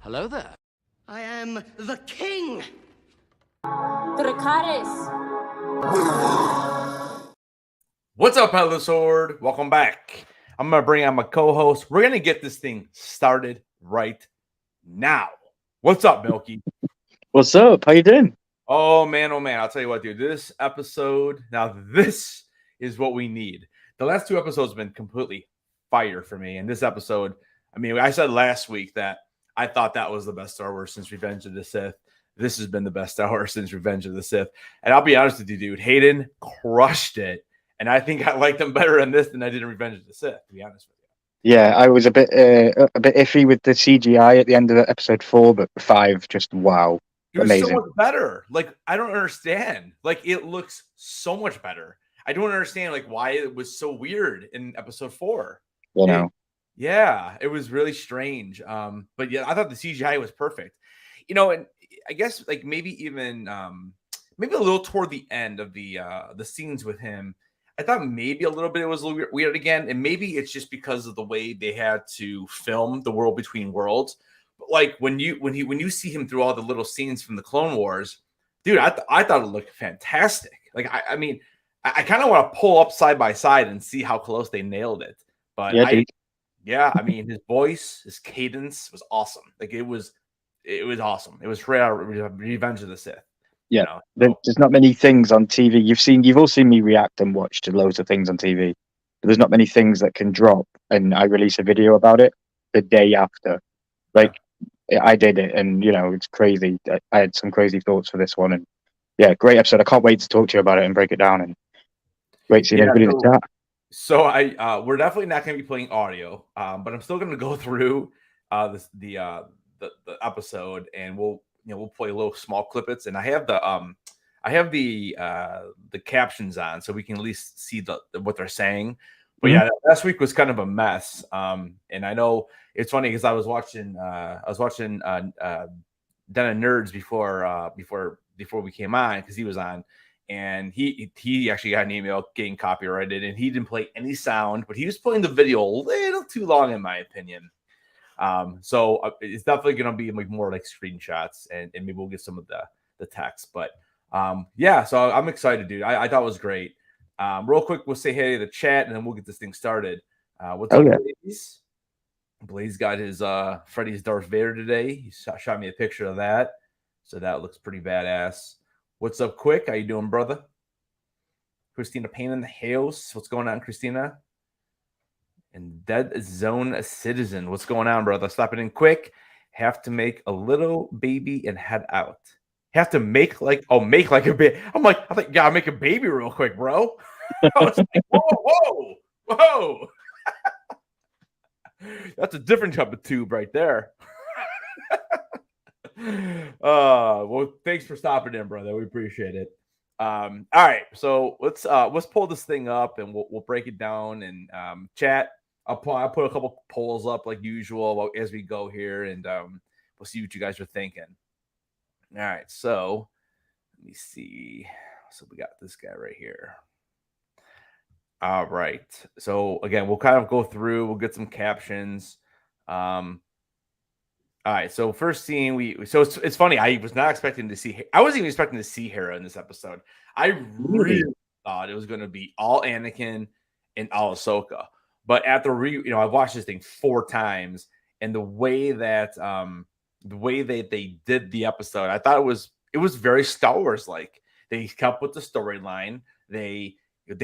Hello there. I am the king! What's up, Headless Horde? Welcome back. I'm going to bring on my co-host. We're going to get this thing started right now. What's up, Milky? What's up? How you doing? Oh, man. I'll tell you what, dude. This episode, now this is what we need. The last two episodes have been completely fire for me. And this episode, I mean, I said last week that I thought that was the best Star Wars since Revenge of the Sith. This has been the best Star Wars since Revenge of the Sith. And I'll be honest with you, dude. Hayden crushed it. And I think I liked him better in this than I did in Revenge of the Sith, to be honest with you. Yeah, I was a bit iffy with the CGI at the end of episode 4, but 5 just wow. It was amazing. so much better. Like, I don't understand. Like, it looks so much better. I don't understand like why it was so weird in episode 4. You know. Yeah, it was really strange. But yeah, I thought the CGI was perfect. You know, and I guess like maybe even maybe a little toward the end of the scenes with him, I thought maybe a little bit it was a little weird again, and maybe it's just because of the way they had to film the World Between Worlds. But like when you see him through all the little scenes from the Clone Wars, dude, I thought it looked fantastic. Like I mean, I kind of want to pull up side by side and see how close they nailed it. But yeah, I mean, his voice, his cadence was awesome. Like it was awesome. It was Revenge of the Sith. Yeah, you know? there's not many things on TV. You've all seen me react and watch to loads of things on TV. But there's not many things that can drop, and I release a video about it the day after. Like I did it, and you know it's crazy. I had some crazy thoughts for this one, and yeah, great episode. I can't wait to talk to you about it and break it down. And great seeing everybody in the chat. So we're definitely not going to be playing audio, but I'm still going to go through the episode, and we'll play little small clippets, and I have the captions on, so we can at least see what they're saying. But yeah, last week was kind of a mess, and I know it's funny because I was watching Den of Nerds before we came on because he was on. And he actually got an email getting copyrighted, and he didn't play any sound, but he was playing the video a little too long, in my opinion. So it's definitely going to be like more like screenshots, and maybe we'll get some of the text. But yeah, so I'm excited, dude. I thought it was great. Real quick, we'll say hey to the chat, and then we'll get this thing started. What's up, Blaze? Blaze got his Freddy's Darth Vader today. He shot me a picture of that, so that looks pretty badass. What's up, Quick? How you doing, brother? Christina Payne in the house. What's going on, Christina? And Dead Zone Citizen. What's going on, brother? Stopping in quick. Have to make a little baby and head out. Have to make like a baby. I'm like, I think gotta make a baby real quick, bro. I was like, whoa. That's a different type of tube right there. Well, thanks for stopping in, brother. We appreciate it. All right, so let's pull this thing up and we'll break it down and chat. I'll put a couple polls up like usual as we go here, and we'll see what you guys are thinking. All right, so let me see. So we got this guy right here. All right. So again, we'll kind of go through. We'll get some captions. All right. So first scene, so it's funny. I was not expecting to see. I wasn't even expecting to see Hera in this episode. I really thought it was going to be all Anakin and all Ahsoka. But after I've watched this thing 4 times, and the way that they did the episode, I thought it was very Star Wars like. They kept with the storyline. They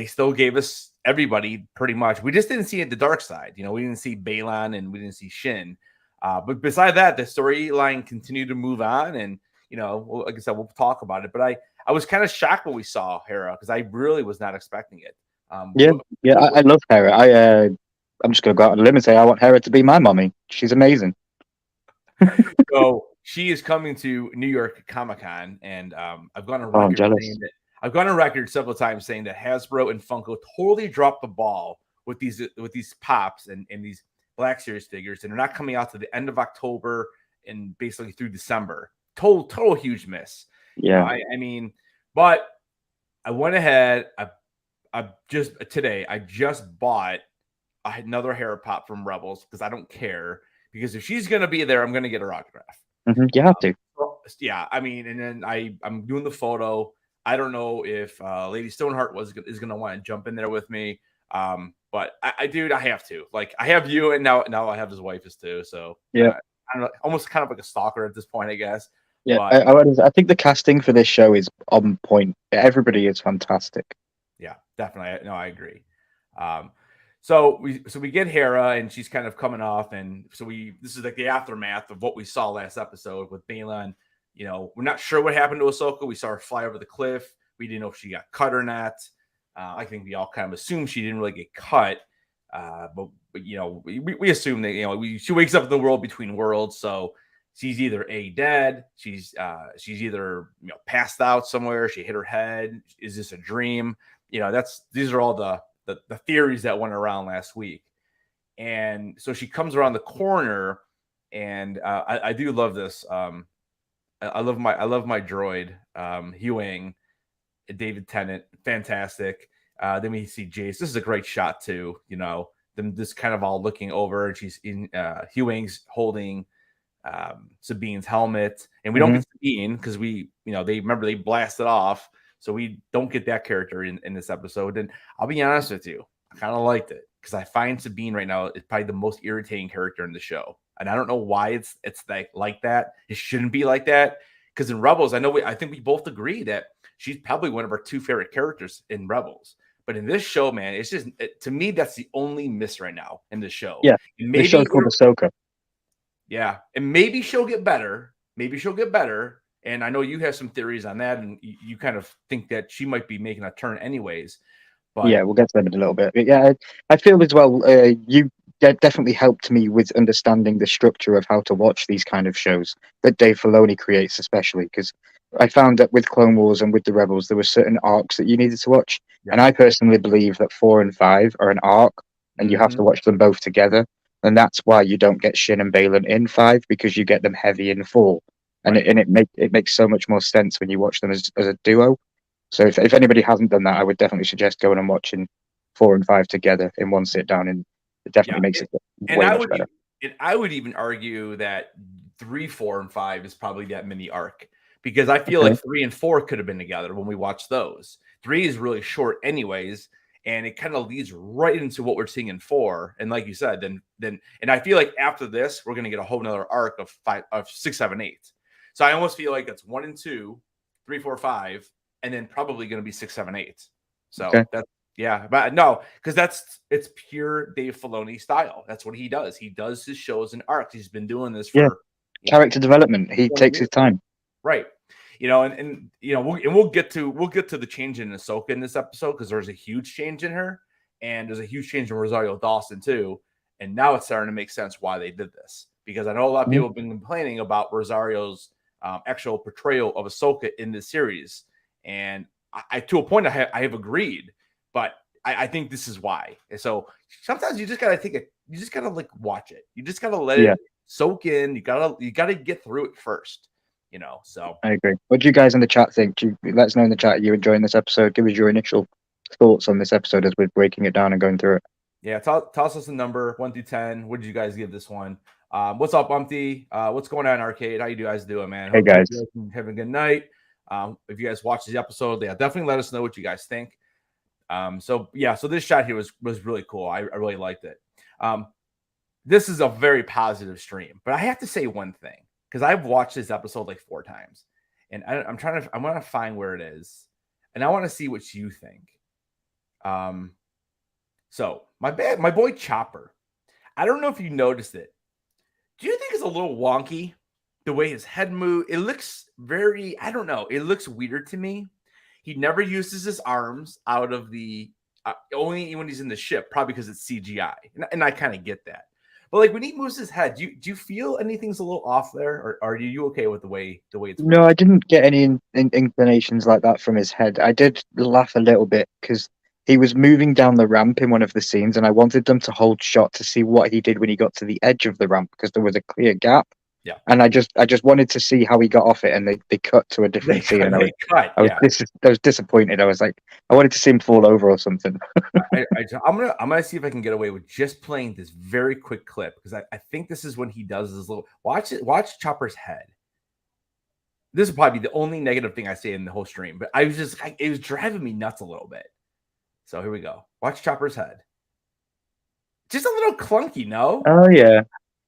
still gave us everybody pretty much. We just didn't see the dark side. We didn't see Baylan and we didn't see Shin. But beside that, the storyline continued to move on, and like I said, we'll talk about it. But I was kind of shocked when we saw Hera because I really was not expecting it. I love Hera. I'm just gonna go out on a limb and say I want Hera to be my mommy. She's amazing. So she is coming to New York Comic-Con, and I've gone on record saying that I've gone on record several times saying that Hasbro and Funko totally dropped the ball with these pops and these Black Series figures, and they're not coming out to the end of October and basically through December. Total huge miss. Yeah, I mean, but I went ahead. I just bought another Hera pop from Rebels because I don't care. Because if she's gonna be there, I'm gonna get her autograph. Mm-hmm. You have to. Yeah, I mean, and then I'm doing the photo. I don't know if Lady Stoneheart is gonna want to jump in there with me. But I have to. Like, I have you, and now I have his wife is too. So yeah, I don't know, almost kind of like a stalker at this point, I guess. Yeah, but, I think the casting for this show is on point. Everybody is fantastic. Yeah, definitely. No, I agree. So we get Hera, and she's kind of coming off, and so this is like the aftermath of what we saw last episode with Baylan. We're not sure what happened to Ahsoka. We saw her fly over the cliff. We didn't know if she got cut or not. I think we all kind of assumed she didn't really get cut, but we assume that she wakes up in the world between worlds, so she's either dead, she's either passed out somewhere, she hit her head. Is this a dream? These are all the theories that went around last week. And so she comes around the corner, and I do love this. I love my droid, Huang, David Tennant, fantastic. Then we see Jace. This is a great shot too. Them just kind of all looking over, and she's in. Huang's holding Sabine's helmet, and we don't get Sabine because they blasted off. So we don't get that character in this episode. And I'll be honest with you, I kind of liked it because I find Sabine right now is probably the most irritating character in the show. And I don't know why it's like that. It shouldn't be like that. Because in Rebels, I think we both agree that she's probably one of our 2 favorite characters in Rebels. But in this show, man, it's just to me that's the only miss right now in the show. Yeah, maybe the show's called Ahsoka. Yeah, and maybe she'll get better. And I know you have some theories on that, and you kind of think that she might be making a turn anyways. But yeah, we'll get to them in a little bit. But yeah, I feel as well, you definitely helped me with understanding the structure of how to watch these kind of shows that Dave Filoni creates, especially because I found that with Clone Wars and with the Rebels, there were certain arcs that you needed to watch. Yeah. And I personally believe that 4 and 5 are an arc, and you have to watch them both together. And that's why you don't get Shin and Baylan in 5, because you get them heavy in 4. And it makes so much more sense when you watch them as a duo. So if anybody hasn't done that, I would definitely suggest going and watching 4 and 5 together in one sit down, and it definitely makes it way much better. And I would even argue that 3, 4, and 5 is probably that mini arc, because I feel like 3 and 4 could have been together when we watched those. 3 is really short anyways, and it kind of leads right into what we're seeing in 4. And like you said, then and I feel like after this, we're going to get a whole nother arc of 6, 7, 8. So I almost feel like it's 1 and 2, 3, 4, 5, and then probably going to be 6, 7, 8. So Okay. that's but no, because it's pure Dave Filoni style. That's what he does. He does his shows and arcs. He's been doing this for character development. He takes his time. Right. And we'll get to the change in Ahsoka in this episode, because there's a huge change in her, and there's a huge change in Rosario Dawson too. And now it's starting to make sense why they did this, because I know a lot of people have been complaining about Rosario's actual portrayal of Ahsoka in this series, and I to a point I have agreed, but I think this is why. And so sometimes you just gotta you just gotta like watch it. You just gotta let it soak in. You gotta get through it first. So I agree. What do you guys in the chat think? Let us know in the chat. Are you enjoying this episode? Give us your initial thoughts on this episode as we're breaking it down and going through it. Yeah, toss us a number 1 through 10. What did you guys give this one? What's up, Umpty? What's going on, Arcade? How you guys doing, man? Hey, guys. Having a good night. If you guys watch the episode, definitely let us know what you guys think. So this shot here was really cool. I really liked it. This is a very positive stream, but I have to say one thing, because I've watched this episode like 4 times, and I want to find where it is, and I want to see what you think. So my boy Chopper, I don't know if you noticed it. Do you think it's a little wonky the way his head moved? It looks very, I don't know. It looks weird to me. He never uses his arms out of the only when he's in the ship, probably because it's CGI, and I kind of get that. But like when he moves his head, do you feel anything's a little off there, or are you okay with the way it's? No, I didn't get any inclinations like that from his head. I did laugh a little bit because he was moving down the ramp in one of the scenes, and I wanted them to hold shot to see what he did when he got to the edge of the ramp, because there was a clear gap. Yeah. And I just wanted to see how he got off it, and they cut to a different scene. And I was disappointed. I was like, I wanted to see him fall over or something. I'm gonna see if I can get away with just playing this very quick clip, because I think this is when he does this little watch Chopper's head. This is probably the only negative thing I say in the whole stream, but it was driving me nuts a little bit. So here we go. Watch Chopper's head. Just a little clunky, no? Oh yeah.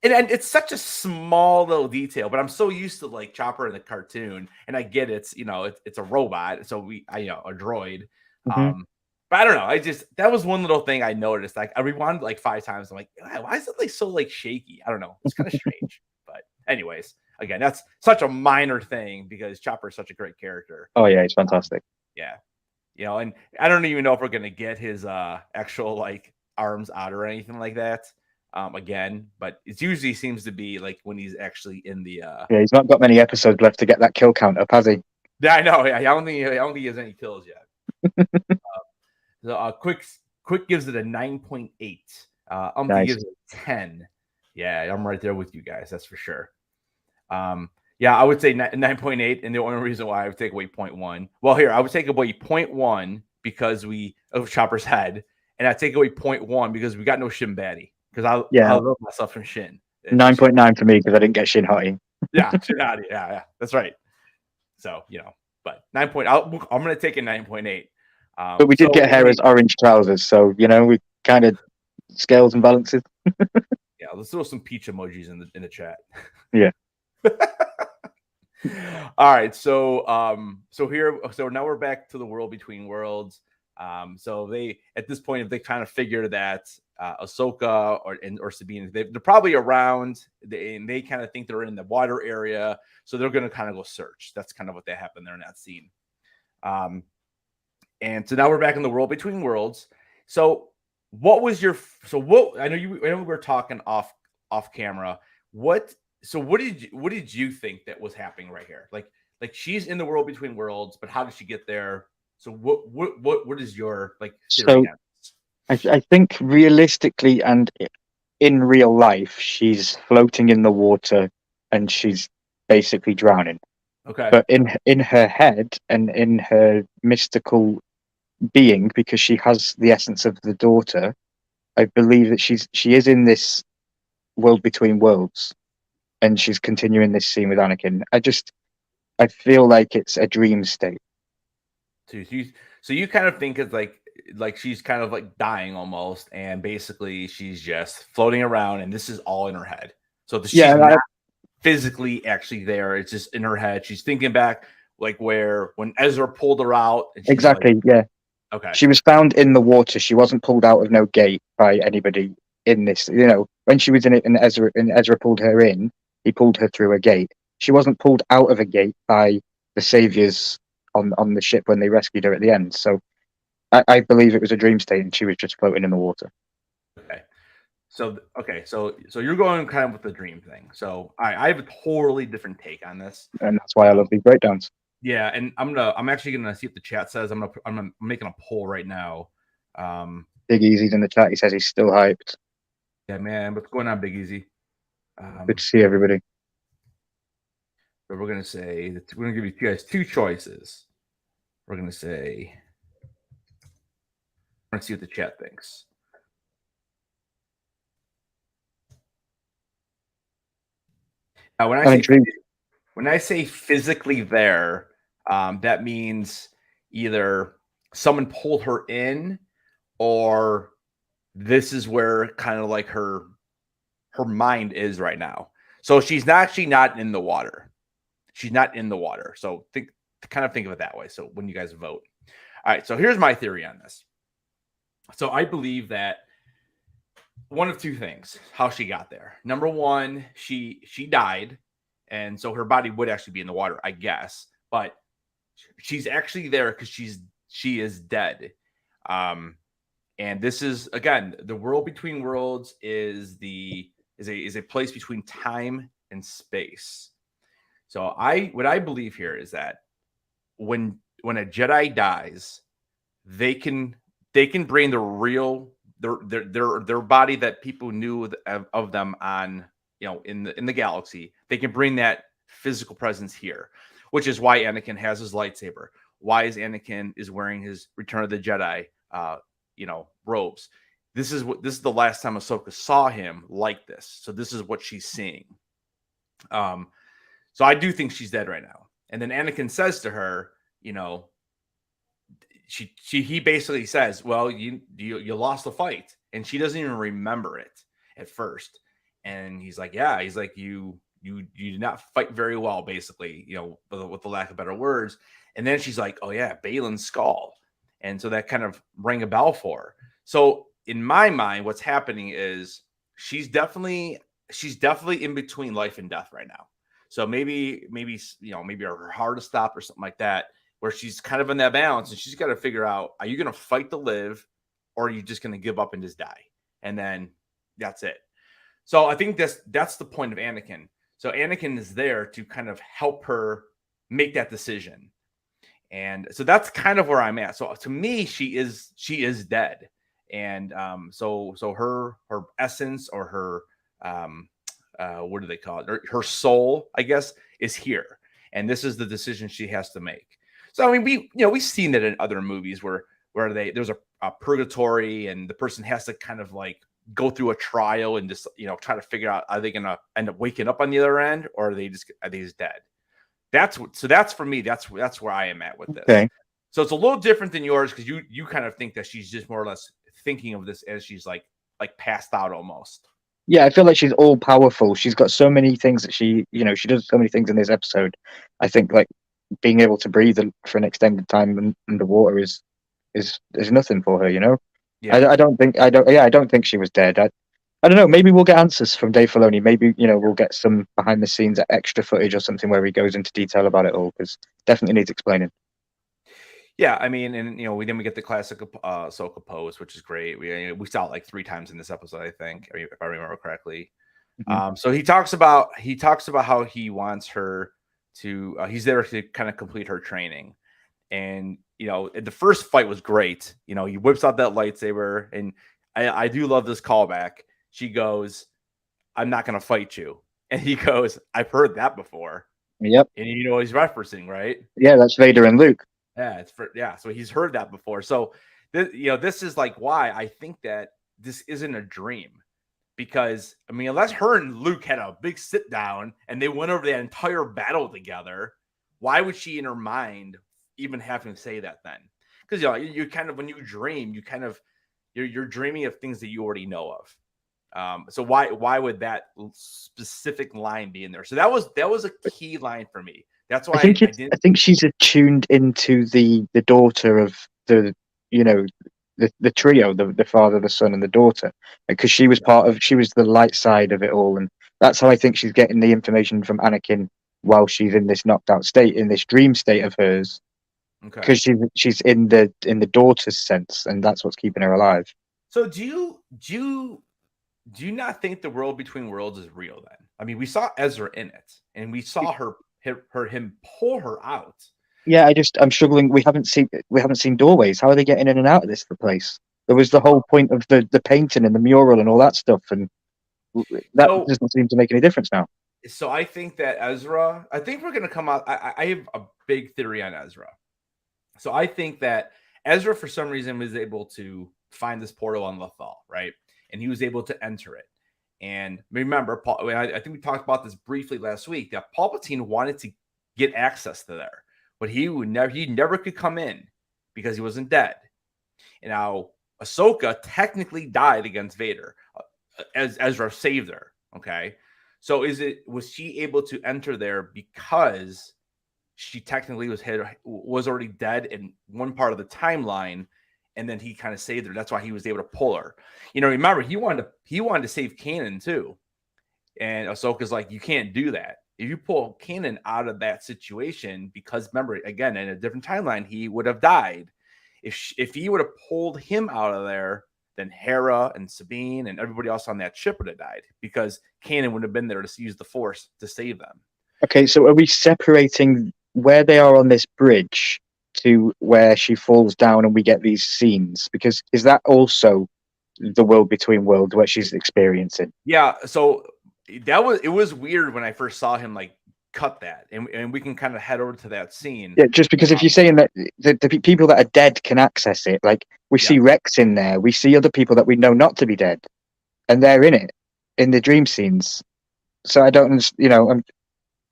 And it's such a small little detail, but I'm so used to like Chopper in the cartoon, and I get it's a robot, so a droid. Mm-hmm. But I don't know. That was one little thing I noticed. Like I rewound like 5 times. I'm like, why is it like so like shaky? I don't know. It's kind of strange. But anyways, again, that's such a minor thing because Chopper is such a great character. Oh yeah, he's fantastic. Yeah, and I don't even know if we're gonna get his actual like arms out or anything like that. Again, but it usually seems to be like when he's actually in the yeah, he's not got many episodes left to get that kill count up, has he? Yeah, I know. Yeah, I don't think he has any kills yet. So quick gives it a 9.8. Nice. Gives it 10. Yeah, I'm right there with you guys. That's for sure. Yeah, I would say 9.8, and the only reason why I would take away 0.1. Well, here I would take away 0.1 because of Chopper's head, and I take away 0.1 because we got no Shin Baddie. Because I love myself from Shin. 9.9 for me because I didn't get Shin Hottie. Yeah, Shin Hottie. Yeah, that's right. So but 9. I'm going to take a 9.8. But we did get Hera's orange trousers, so we kind of scales and balances. Yeah, let's throw some peach emojis in the chat. Yeah. All right, so now we're back to the world between worlds. So they at this point, if they kind of figure that Ahsoka or Sabine, they're probably around, and they kind of think they're in the water area, so they're going to kind of go search. That's kind of what they happened there in that scene. And so now we're back in the world between worlds. So what I know we were talking off camera. What did you think that was happening right here? Like she's in the world between worlds, but how did she get there? So what is your theory? So I think realistically and in real life, she's floating in the water and she's basically drowning. Okay. But in her head and in her mystical being, because she has the essence of the daughter, I believe that she is in this world between worlds, and she's continuing this scene with Anakin. I feel like it's a dream state. So you kind of think it's like she's kind of like dying almost, and basically she's just floating around, and this is all in her head. So she's not physically actually there. It's just in her head. She's thinking back like where when Ezra pulled her out. And she's Exactly. like, yeah. okay. She was found in the water. She wasn't pulled out of no gate by anybody in this. When she was in it, and Ezra pulled her in, he pulled her through a gate. She wasn't pulled out of a gate by the saviors on the ship when they rescued her at the end. So I believe it was a dream state, and she was just floating in the water. Okay. So you're going kind of with the dream thing. So I have a totally different take on this, And that's why I love these breakdowns. Yeah, and I'm actually gonna see what the chat says. I'm making a poll right now. Big Easy's in the chat. He says he's still hyped. Yeah, man, what's going on, Big Easy? Good to see everybody. But we're gonna say that we're gonna give you guys two choices. We're gonna say, we're gonna see what the chat thinks. Now, when I say physically there, that means either someone pulled her in, or this is where kind of like her mind is right now. So she's actually not in the water. She's not in the water. So kind of think of it that way. So when you guys vote. All right. So here's my theory on this. So I believe that one of two things, how she got there. Number one, she died. And so her body would actually be in the water, I guess. But she's actually there because she is dead. And this is, again, the world between worlds is a place between time and space. So what I believe here is that when a Jedi dies, they can bring the real their body that people knew of them on, in the galaxy. They can bring that physical presence here, which is why Anakin has his lightsaber. Why Anakin is wearing his Return of the Jedi robes. This is the last time Ahsoka saw him like this. So this is what she's seeing. So I do think she's dead right now. And then Anakin says to her, he basically says, well, you lost the fight, and she doesn't even remember it at first. And he's like, yeah, he's like, you did not fight very well, basically, with the lack of better words. And then she's like, oh yeah, Balin's skull. And so that kind of rang a bell for her. So in my mind, what's happening is she's definitely in between life and death right now. So maybe her heart will stop or something like that, where she's kind of in that balance, and she's got to figure out, are you going to fight to live, or are you just going to give up and just die? And then that's it. So I think that's the point of Anakin. So Anakin is there to kind of help her make that decision. And so that's kind of where I'm at. So to me, she is dead. And so her essence, or her what do they call it? Her soul, I guess, is here. And this is the decision she has to make. So I mean, we've seen that in other movies where there's a purgatory, and the person has to kind of like go through a trial and just try to figure out, are they gonna end up waking up on the other end, or are they just dead? That's for me, that's where I am at with this. Okay. So it's a little different than yours, because you kind of think that she's just more or less thinking of this as she's like passed out almost. Yeah, I feel like she's all powerful. She's got so many things that she does so many things in this episode. I think like being able to breathe for an extended time underwater is nothing for her, Yeah. I don't think she was dead. I don't know. Maybe we'll get answers from Dave Filoni. Maybe we'll get some behind the scenes extra footage or something where he goes into detail about it all, because definitely needs explaining. Yeah, I mean, and we get the classic Ahsoka pose, which is great. We saw it like 3 times in this episode, I think, if I remember correctly. Mm-hmm. So he talks about how he wants her to. He's there to kind of complete her training, and the first fight was great. He whips out that lightsaber, and I do love this callback. She goes, "I'm not going to fight you," and he goes, "I've heard that before." Yep. And he's referencing, right? Yeah, that's Vader and Luke. Yeah, so he's heard that before. So this is like why I think that this isn't a dream, because I mean, unless her and Luke had a big sit down and they went over that entire battle together, why would she in her mind even have him say that then? Because you kind of, when you dream, you're dreaming of things that you already know of. So why would that specific line be in there? So that was a key line for me. That's why I didn't. think she's attuned into the daughter of the the trio, the father, the son, and the daughter, because she was she was the light side of it all, and that's how I think she's getting the information from Anakin while she's in this knocked out state, in this dream state of hers, Okay. because she's in the daughter's sense, and that's what's keeping her alive. So do you not think the world between worlds is real then? I mean, we saw Ezra in it, and we saw him pull her out. Yeah, I'm struggling. We haven't seen doorways. How are they getting in and out of this place? There was the whole point of the painting and the mural and all that stuff, and that doesn't seem to make any difference now. So I think that Ezra, I think we're going to come out. I have a big theory on Ezra. So I think that Ezra, for some reason, was able to find this portal on Lothal, right? And he was able to enter it. And remember, I think we talked about this briefly last week, that Palpatine wanted to get access to there, but he never could come in because he wasn't dead. And now Ahsoka technically died against Vader, as Ezra saved her. Okay, so was she able to enter there because she technically was already dead in one part of the timeline, and then he kind of saved her? That's why he was able to pull her. Remember, he wanted to save Kanan too, and Ahsoka's like, you can't do that. If you pull Kanan out of that situation, because remember, again, in a different timeline, he would have died. If he would have pulled him out of there, then Hera and Sabine and everybody else on that ship would have died, because Kanan would have been there to use the Force to save them. Okay, so are we separating where they are on this bridge to where she falls down and we get these scenes? Because is that also the world between worlds where she's experiencing? Yeah, so it was weird when I first saw him like cut that, and we can kind of head over to that scene. Yeah, just because if you're saying that the people that are dead can access it, like we see Rex in there, we see other people that we know not to be dead, and they're in it in the dream scenes. So I don't,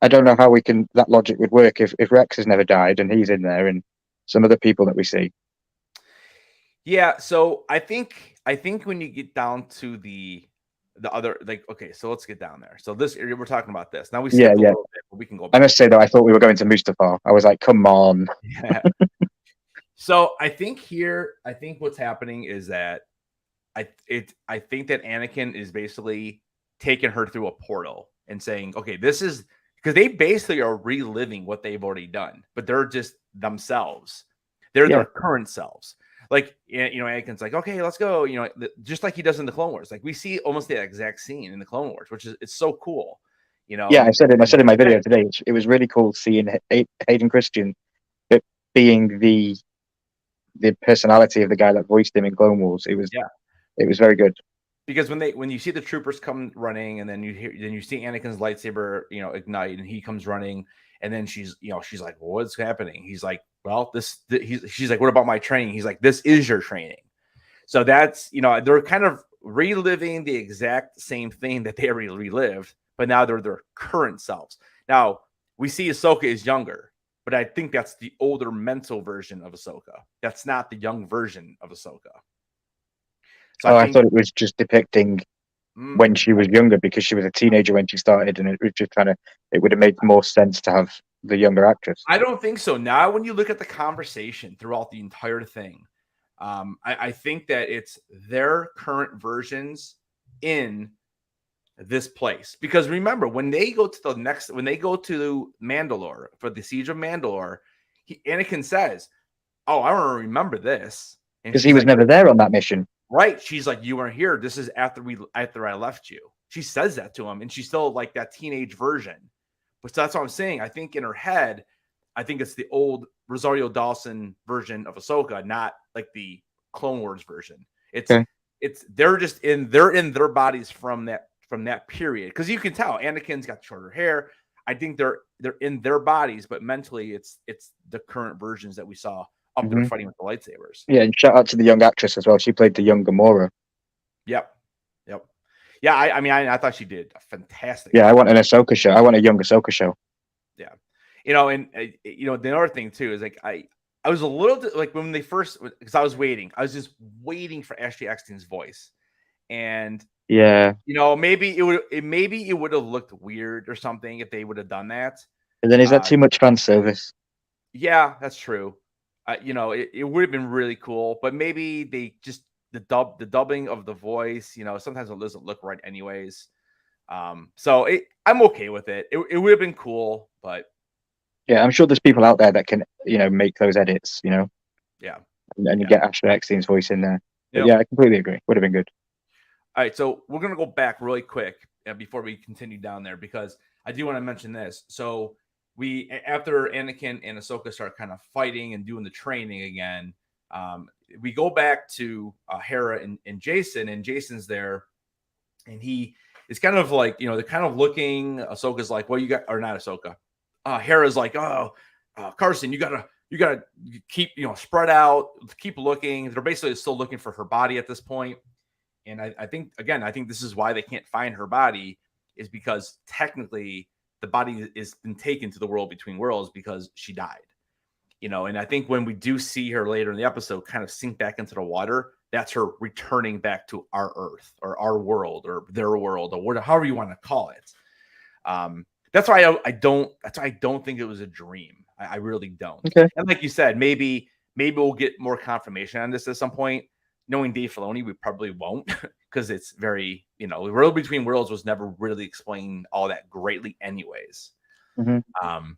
I don't know how that logic would work if Rex has never died and he's in there, and some other people that we see. Yeah, so I think when you get down to the other, like, okay, so let's get down there. So this area, we're talking about this. Now we skipped a little bit, but we can go back. I must say, though, I thought we were going to Mustafar. I was like, come on. Yeah. So I think what's happening is that I think that Anakin is basically taking her through a portal and saying, okay, this is, because they basically are reliving what they've already done, but they're just themselves. They're their current selves. Like, Anakin's like, okay, let's go. Just like he does in the Clone Wars. Like, we see almost the exact scene in the Clone Wars, which is, it's so cool. Yeah, I said in my video today. It was really cool seeing Hayden Christian being the personality of the guy that voiced him in Clone Wars. It was very good. Because when you see the troopers come running, and then you see Anakin's lightsaber, ignite, and he comes running, and then she's like, well, what's happening? He's like, well, she's like, what about my training? He's like, this is your training. So that's, they're kind of reliving the exact same thing that they already relived, but now they're their current selves. Now we see Ahsoka is younger, but I think that's the older mental version of Ahsoka. That's not the young version of Ahsoka. So I thought it was just depicting when she was younger, because she was a teenager when she started, and it was just it would have made more sense to have the younger actress. I don't think so. Now, when you look at the conversation throughout the entire thing, I think that it's their current versions in this place. Because remember, when they go to Mandalore for the Siege of Mandalore, Anakin says, "Oh, I don't remember this," because he was never there on that mission. Right. She's like, you weren't here. This is after I left you. She says that to him, and she's still like that teenage version. But that's what I'm saying. I think in her head, I think it's the old Rosario Dawson version of Ahsoka, not like the Clone Wars version. They're in their bodies from that period. Because you can tell Anakin's got shorter hair. I think they're in their bodies, but mentally it's the current versions that we saw up there fighting with the lightsabers. Yeah, and shout out to the young actress as well. She played the young Gamora. Yep. Yeah, I thought she did a fantastic. Yeah, I want an Ahsoka show. I want a young Ahsoka show. Yeah, and the other thing too is like I was a little like when they first, because I was just waiting for Ashley Eckstein's voice, and maybe it would have looked weird or something if they would have done that. And then is that too much fan service? Yeah, that's true. You know, it would have been really cool, but maybe they just the dubbing of the voice. You know, sometimes it doesn't look right, anyways. So I'm okay with it. It would have been cool, but Yeah, I'm sure there's people out there that can, make those edits, yeah, and you yeah. get Ashley Eckstein's voice in there. But Yep. yeah, I completely agree. Would have been good. All right, so we're gonna go back really quick before we continue down there, because I do want to mention this. So after Anakin and Ahsoka start kind of fighting and doing the training again, we go back to Hera and Jason, and Jason's there, and he is kind of like, they're kind of looking. Ahsoka's like, well, you got, or not Ahsoka. Hera's like, oh, Carson, you gotta keep, spread out, keep looking. They're basically still looking for her body at this point. And I think this is why they can't find her body, is because technically the body is been taken to the world between worlds because she died. And I think when we do see her later in the episode kind of sink back into the water, that's her returning back to our Earth or our world or their world or whatever, however you want to call it. That's why I don't think it was a dream. I really don't. Okay. And like you said, maybe we'll get more confirmation on this at some point. Knowing Dave Filoni, we probably won't, because it's very, the world between worlds was never really explained all that greatly anyways. Mm-hmm.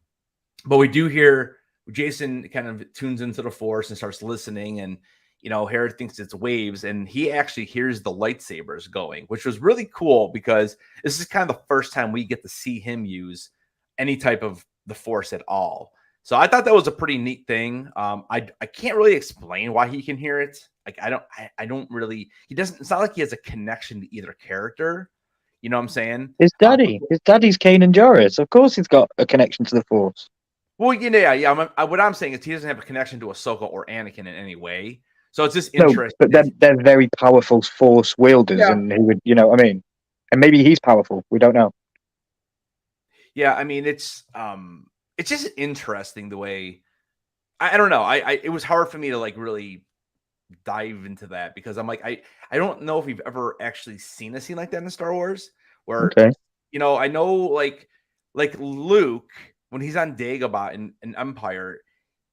But we do hear Jason kind of tunes into the Force and starts listening, and Hera thinks it's waves, and he actually hears the lightsabers going, which was really cool because this is kind of the first time we get to see him use any type of the Force at all. So I thought that was a pretty neat thing. I can't really explain why he can hear it. Like I don't really. He doesn't. It's not like he has a connection to either character. You know what I'm saying? His daddy's Kanan Jarrus. Of course, he's got a connection to the Force. Well, yeah. What I'm saying is he doesn't have a connection to Ahsoka or Anakin in any way. So it's just interesting. No, but they're very powerful Force wielders, and he would, what I mean? And maybe he's powerful. We don't know. Yeah, I mean, it's just interesting the way. I don't know. It was hard for me to like really dive into that, because I'm like, I don't know if we've ever actually seen a scene like that in Star Wars where, I know like Luke, when he's on Dagobah in Empire,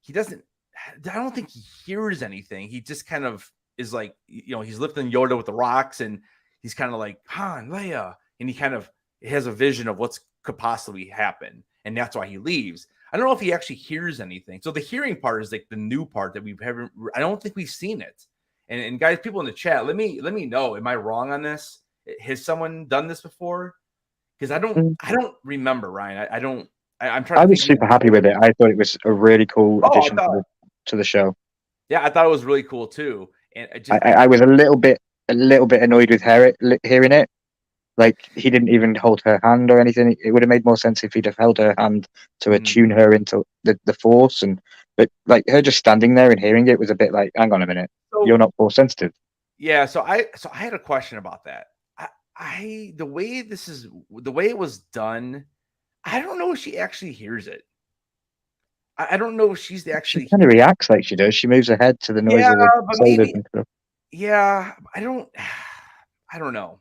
I don't think he hears anything. He just kind of is like, he's lifting Yoda with the rocks, and he's kind of like, Han, Leia, and he kind of has a vision of what's could possibly happen, and that's why he leaves. I don't know if he actually hears anything. So the hearing part is like the new part that I don't think we've seen it. And guys, people in the chat, let me know. Am I wrong on this? Has someone done this before? Because I don't remember, Ryan. I'm trying. I was super happy with it. I thought it was a really cool addition to the show. Yeah, I thought it was really cool too. And I was a little bit annoyed with hearing it. Like, he didn't even hold her hand or anything. It would have made more sense if he'd have held her hand to attune her into the Force. But like her just standing there and hearing it was a bit like, hang on a minute, you're not Force sensitive. Yeah, so I had a question about that. The way it was done, I don't know if she actually hears it. I don't know if she's actually. She kind of reacts like she does. She moves her head to the noise of the sabers and stuff. Yeah, I don't know.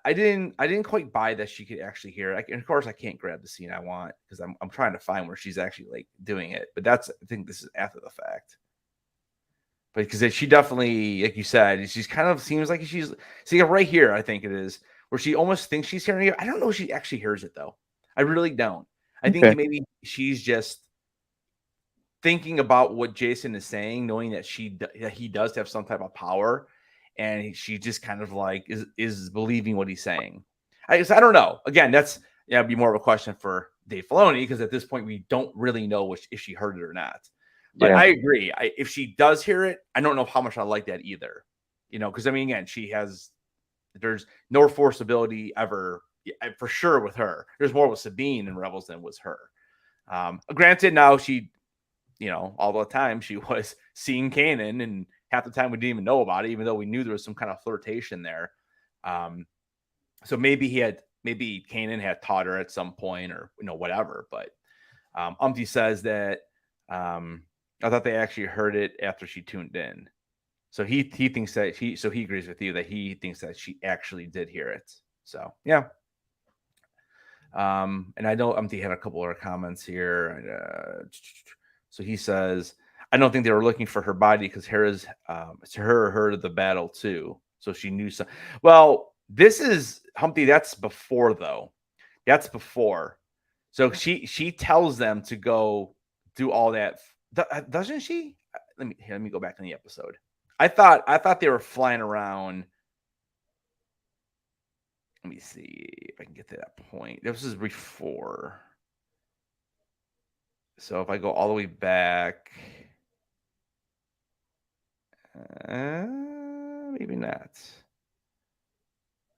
I didn't quite buy that she could actually hear it. And of course, I can't grab the scene I want because I'm trying to find where she's actually like doing it. But I think this is after the fact. But because she definitely, like you said, she's kind of seems like see right here. I think it is where she almost thinks she's hearing it. I don't know if she actually hears it though. I really don't. I think maybe she's just thinking about what Jason is saying, knowing that he does have some type of power. And she just kind of like is believing what he's saying. I don't know. Again, that'd be more of a question for Dave Filoni, because at this point we don't really know if she heard it or not. But I agree. If she does hear it, I don't know how much I like that either. Because I mean, again, there's no Force ability ever for sure with her. There's more with Sabine in Rebels than was her. Granted, now she, all the time she was seeing Kanan, and half the time we didn't even know about it, even though we knew there was some kind of flirtation there. So maybe Kanan had taught her at some point, or whatever. But Umpty says that I thought they actually heard it after she tuned in. So he thinks that he agrees with you that he thinks that she actually did hear it. So yeah. And I know Umpty had a couple other comments here. So he says, I don't think they were looking for her body because Hera's it's her heard of the battle too. So she knew some. Well, this is Humpty. That's before though. That's before. So she tells them to go do all that, doesn't she? Let me go back in the episode. I thought they were flying around. Let me see if I can get to that point. This is before. So if I go all the way back, maybe not.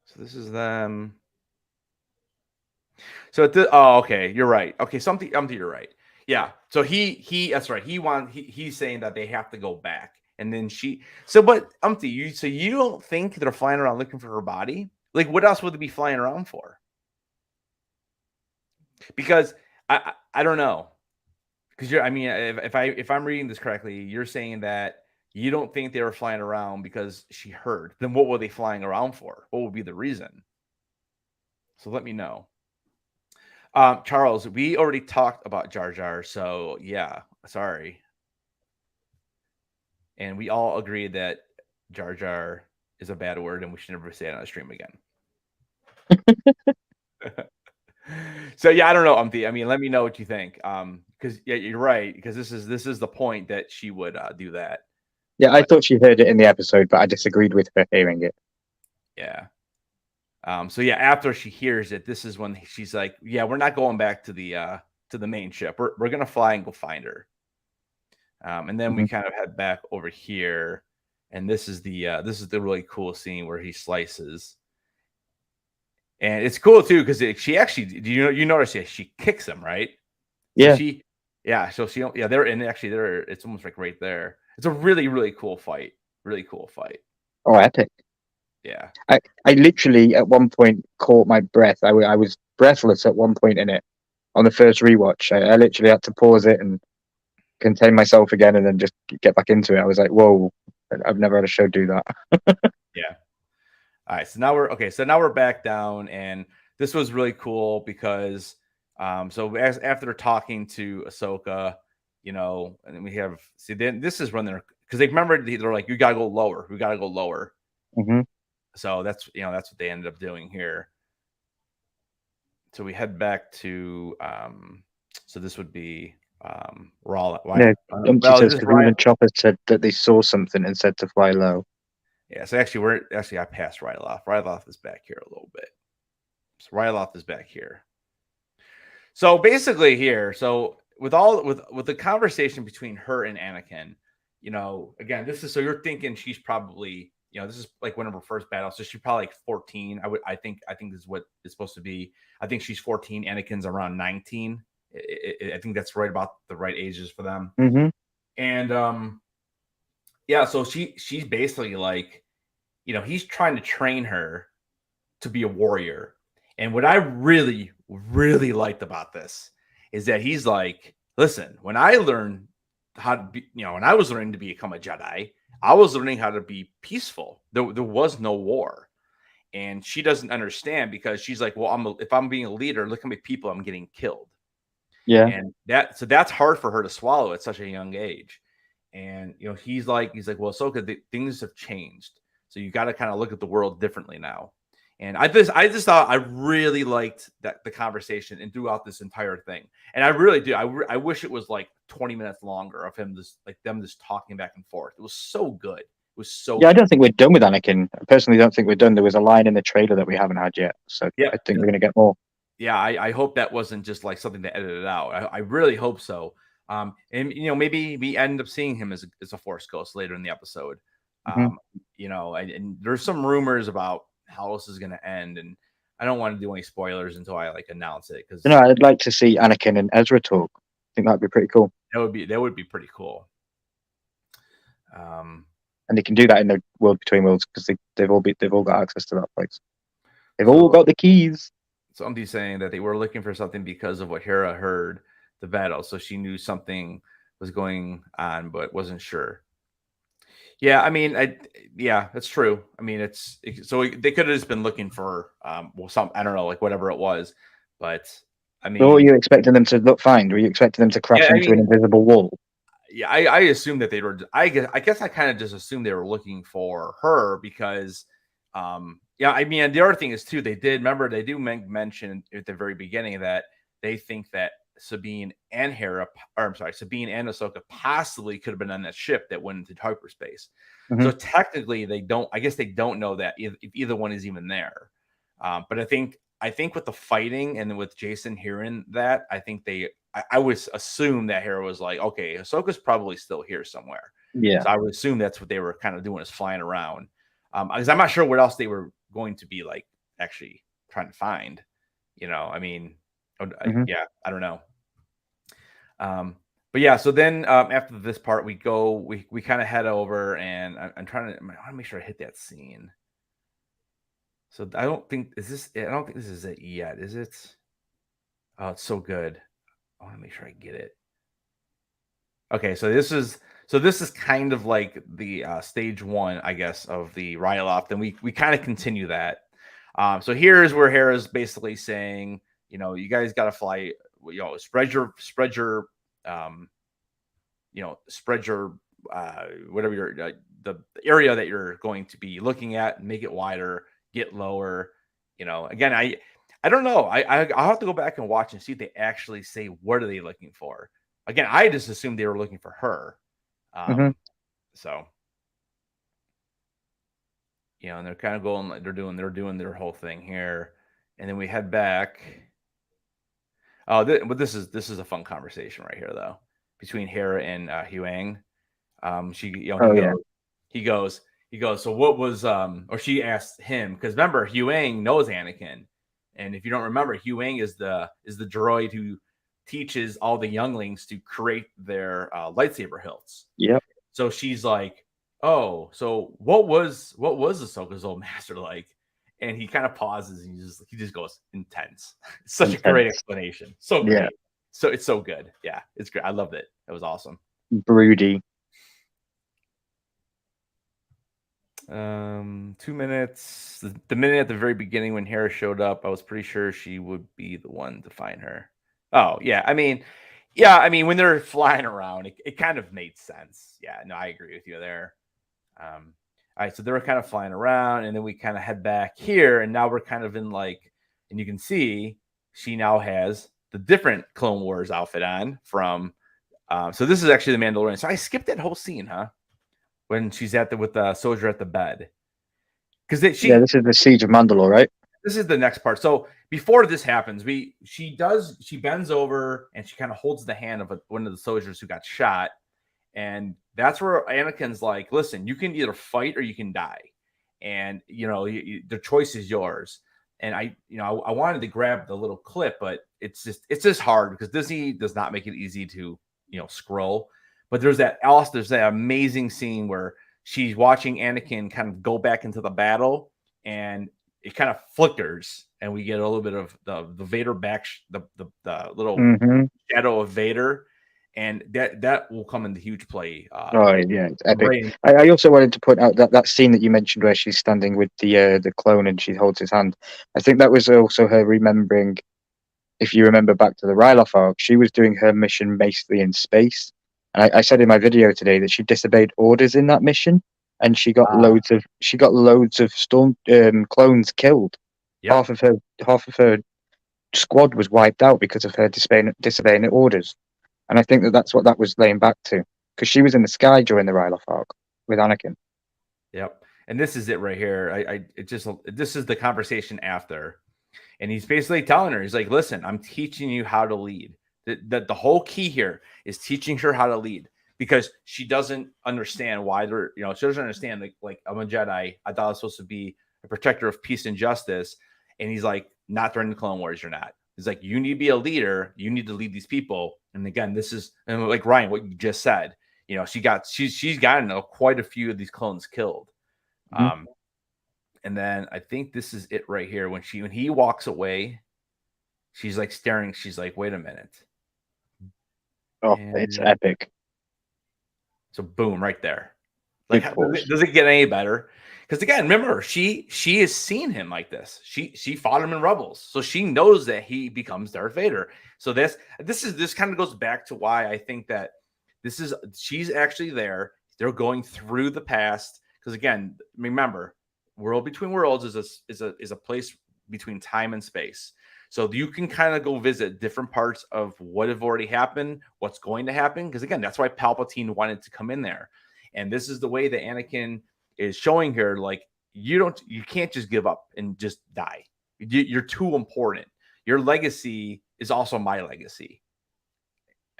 So this is them. So okay, you're right. Okay, you're right. Yeah. So that's right. He's saying that they have to go back, and then but you don't think they're flying around looking for her body? Like, what else would they be flying around for? Because I don't know. Because if I'm reading this correctly, you're saying that you don't think they were flying around because she heard. Then what were they flying around for? What would be the reason? So let me know. Charles, we already talked about Jar Jar, so yeah, sorry. And we all agreed that Jar Jar is a bad word and we should never say it on a stream again. So yeah, I don't know, Umpty. I mean, let me know what you think. Because yeah, you're right. Because this is the point that she would do that. Yeah, I thought she heard it in the episode, but I disagreed with her hearing it. Yeah. So yeah, after she hears it, this is when she's like, "Yeah, we're not going back to the main ship. We're gonna fly and go find her." And then we kind of head back over here, and this is the really cool scene where he slices, and it's cool too because she actually, you notice she kicks him, right? Yeah. So they're in actually there. It's almost like right there. It's a really really cool fight. Really cool fight. Oh, epic. Yeah. I literally at one point caught my breath. I was breathless at one point in it on the first rewatch. I literally had to pause it and contain myself again and then just get back into it. I was like, whoa, I've never had a show do that. Yeah. All right. So now we're back down, and this was really cool because so after they're talking to Ahsoka, and then we have then this is when because they they're like, you gotta go lower. We gotta go lower. Mm-hmm. So that's what they ended up doing here. So we head back to so this would be Raw. Even Chopper said that they saw something and said to fly low. Yeah, so actually I passed Ryloth. Ryloth is back here a little bit. So Ryloth is back here. So basically here, so with the conversation between her and Anakin, again, this is so you're thinking she's probably this is like one of her first battles, so she's probably like 14. I think this is what it's supposed to be. I think she's 14. Anakin's around 19. I think that's right about the right ages for them. Mm-hmm. And yeah, so she's basically like, he's trying to train her to be a warrior. And what I really, really liked about this is that he's like, listen, when I learned how to be, when I was learning to become a Jedi, I was learning how to be peaceful. There was no war. And she doesn't understand because she's like, well, if I'm being a leader, look how many people I'm getting killed. Yeah. And that's hard for her to swallow at such a young age. And, he's like, well, Ahsoka, things have changed. So you got to kind of look at the world differently now. And I just thought I really liked the conversation and throughout this entire thing. And I really do. I wish it was like 20 minutes longer of them just talking back and forth. It was so good. It was so good. I don't think we're done with Anakin. I personally don't think we're done. There was a line in the trailer that we haven't had yet. So yeah, I think we're going to get more. Yeah, I hope that wasn't just like something to edit it out. I really hope so. And maybe we end up seeing him as a Force ghost later in the episode. And there's some rumors about how this is going to end, and I don't want to do any spoilers until I announce it. Because I'd like to see Anakin and Ezra talk. I think that'd be pretty cool. That would be pretty cool. And they can do that in the World Between Worlds because they've all got access to that place. They've all got the keys. Somebody's saying that they were looking for something because of what Hera heard the battle, so she knew something was going on, but wasn't sure. Yeah, I mean, that's true. I mean, so they could have just been looking for, I don't know, like whatever it was, But I So what were mean, you expecting them to find? Were you expecting them to crash yeah, I into an mean, invisible wall? yeah, I assumed that they were. I guess I kind of just assumed they were looking for her because, yeah. I mean, the other thing is too. They do mention at the very beginning that they think that Sabine and Sabine and Ahsoka possibly could have been on that ship that went into hyperspace. So Mhm. technically, they don't. I guess they don't know that if either one is even there. But I think with the fighting and with Jason hearing that, I think I would assume that Hera was like, okay, Ahsoka's probably still here somewhere. Yeah. So I would assume that's what they were kind of doing is flying around. Because I'm not sure what else they were going to be like actually trying to find. I mean, Mhm. yeah, I don't know. But yeah, so then after this part, we kind of head over, and I'm trying to. I want to make sure I hit that scene. So I don't think this is it yet, is it? Oh, it's so good. I want to make sure I get it. Okay, so this is kind of like the stage one, I guess, of the Ryloth, and we kind of continue that. So here's where Hera's basically saying, you guys got to fly, um, spread your whatever the area that you're going to be looking at, make it wider, get lower. Again, I don't know. I'll have to go back and watch and see if they actually say what are they looking for. Again, I just assumed they were looking for her. Mhm. So and they're kind of going like they're doing their whole thing here, and then we head back. Oh, but this is a fun conversation right here though between Hera and Huang. She Oh yeah. he goes he goes. So what was or she asked him because remember Huang knows Anakin, and if you don't remember, Huang is the droid who teaches all the younglings to create their lightsaber hilts. Yep. So she's like, "Oh, so what was Ahsoka's old master like?" And he kind of pauses and he just goes intense. It's such a great Intense. explanation. So Yeah. great. So it's so good. Yeah, it's great. I loved it. It was awesome. Broody. 2 minutes. The minute at the very beginning when Hera showed up, I was pretty sure she would be the one to find her. Oh, yeah. I mean, when they're flying around, it kind of made sense. Yeah, no, I agree with you there. All right, so they were kind of flying around, and then we kind of head back here, and now we're kind of in like, and you can see she now has the different Clone Wars outfit on from. So this is actually the Mandalorian. So I skipped that whole scene, huh? When she's with the soldier at the bed, because Yeah, this is the Siege of Mandalore, right? this is the next part. So before this happens, she bends over and she kind of holds the hand of one of the soldiers who got shot, and that's where Anakin's like, "Listen, you can either fight or you can die, and the choice is yours." And I wanted to grab the little clip, but it's just hard because Disney does not make it easy to scroll. But there's that amazing scene where she's watching Anakin kind of go back into the battle, and it kind of flickers, and we get a little bit of the Vader the little Mm-hmm. shadow of Vader, and that will come into huge play. Oh yeah, it's epic. Right. I also wanted to point out that scene that you mentioned where she's standing with the clone and she holds his hand. I think that was also her remembering. If you remember back to the Ryloth arc, she was doing her mission basically in space. And I said in my video today that she disobeyed orders in that mission, and she got loads of storm clones killed. Yep. Half of her squad was wiped out because of her disobeying orders. And I think that's what that was laying back to, because she was in the sky during the Ryloth arc with Anakin. Yep. And this is it right here. This is the conversation after, and he's basically telling her, he's like, "Listen, I'm teaching you how to lead. The whole key here is teaching her how to lead because she doesn't understand why she doesn't understand like I'm a Jedi. I thought I was supposed to be a protector of peace and justice." And he's like, "Not during the Clone Wars, you're not." He's like, "You need to be a leader. You need to lead these people." And again, and like Ryan, what you just said, she's gotten quite a few of these clones killed. Mhm. And then I think this is it right here when he walks away, she's like staring. She's like, "Wait a minute." Oh, it's And epic. so boom, right there. Like, Good pause. does it get any better? Because again, remember, she has seen him like this. She fought him in Rebels, so she knows that he becomes Darth Vader. So this kind of goes back to why I think that she's actually there. They're going through the past because again, remember, World Between Worlds is a place between time and space. So you can kind of go visit different parts of what have already happened, what's going to happen. Because again, that's why Palpatine wanted to come in there. And this is the way that Anakin is showing here. Like you can't just give up and just die. You're too important. Your legacy is also my legacy.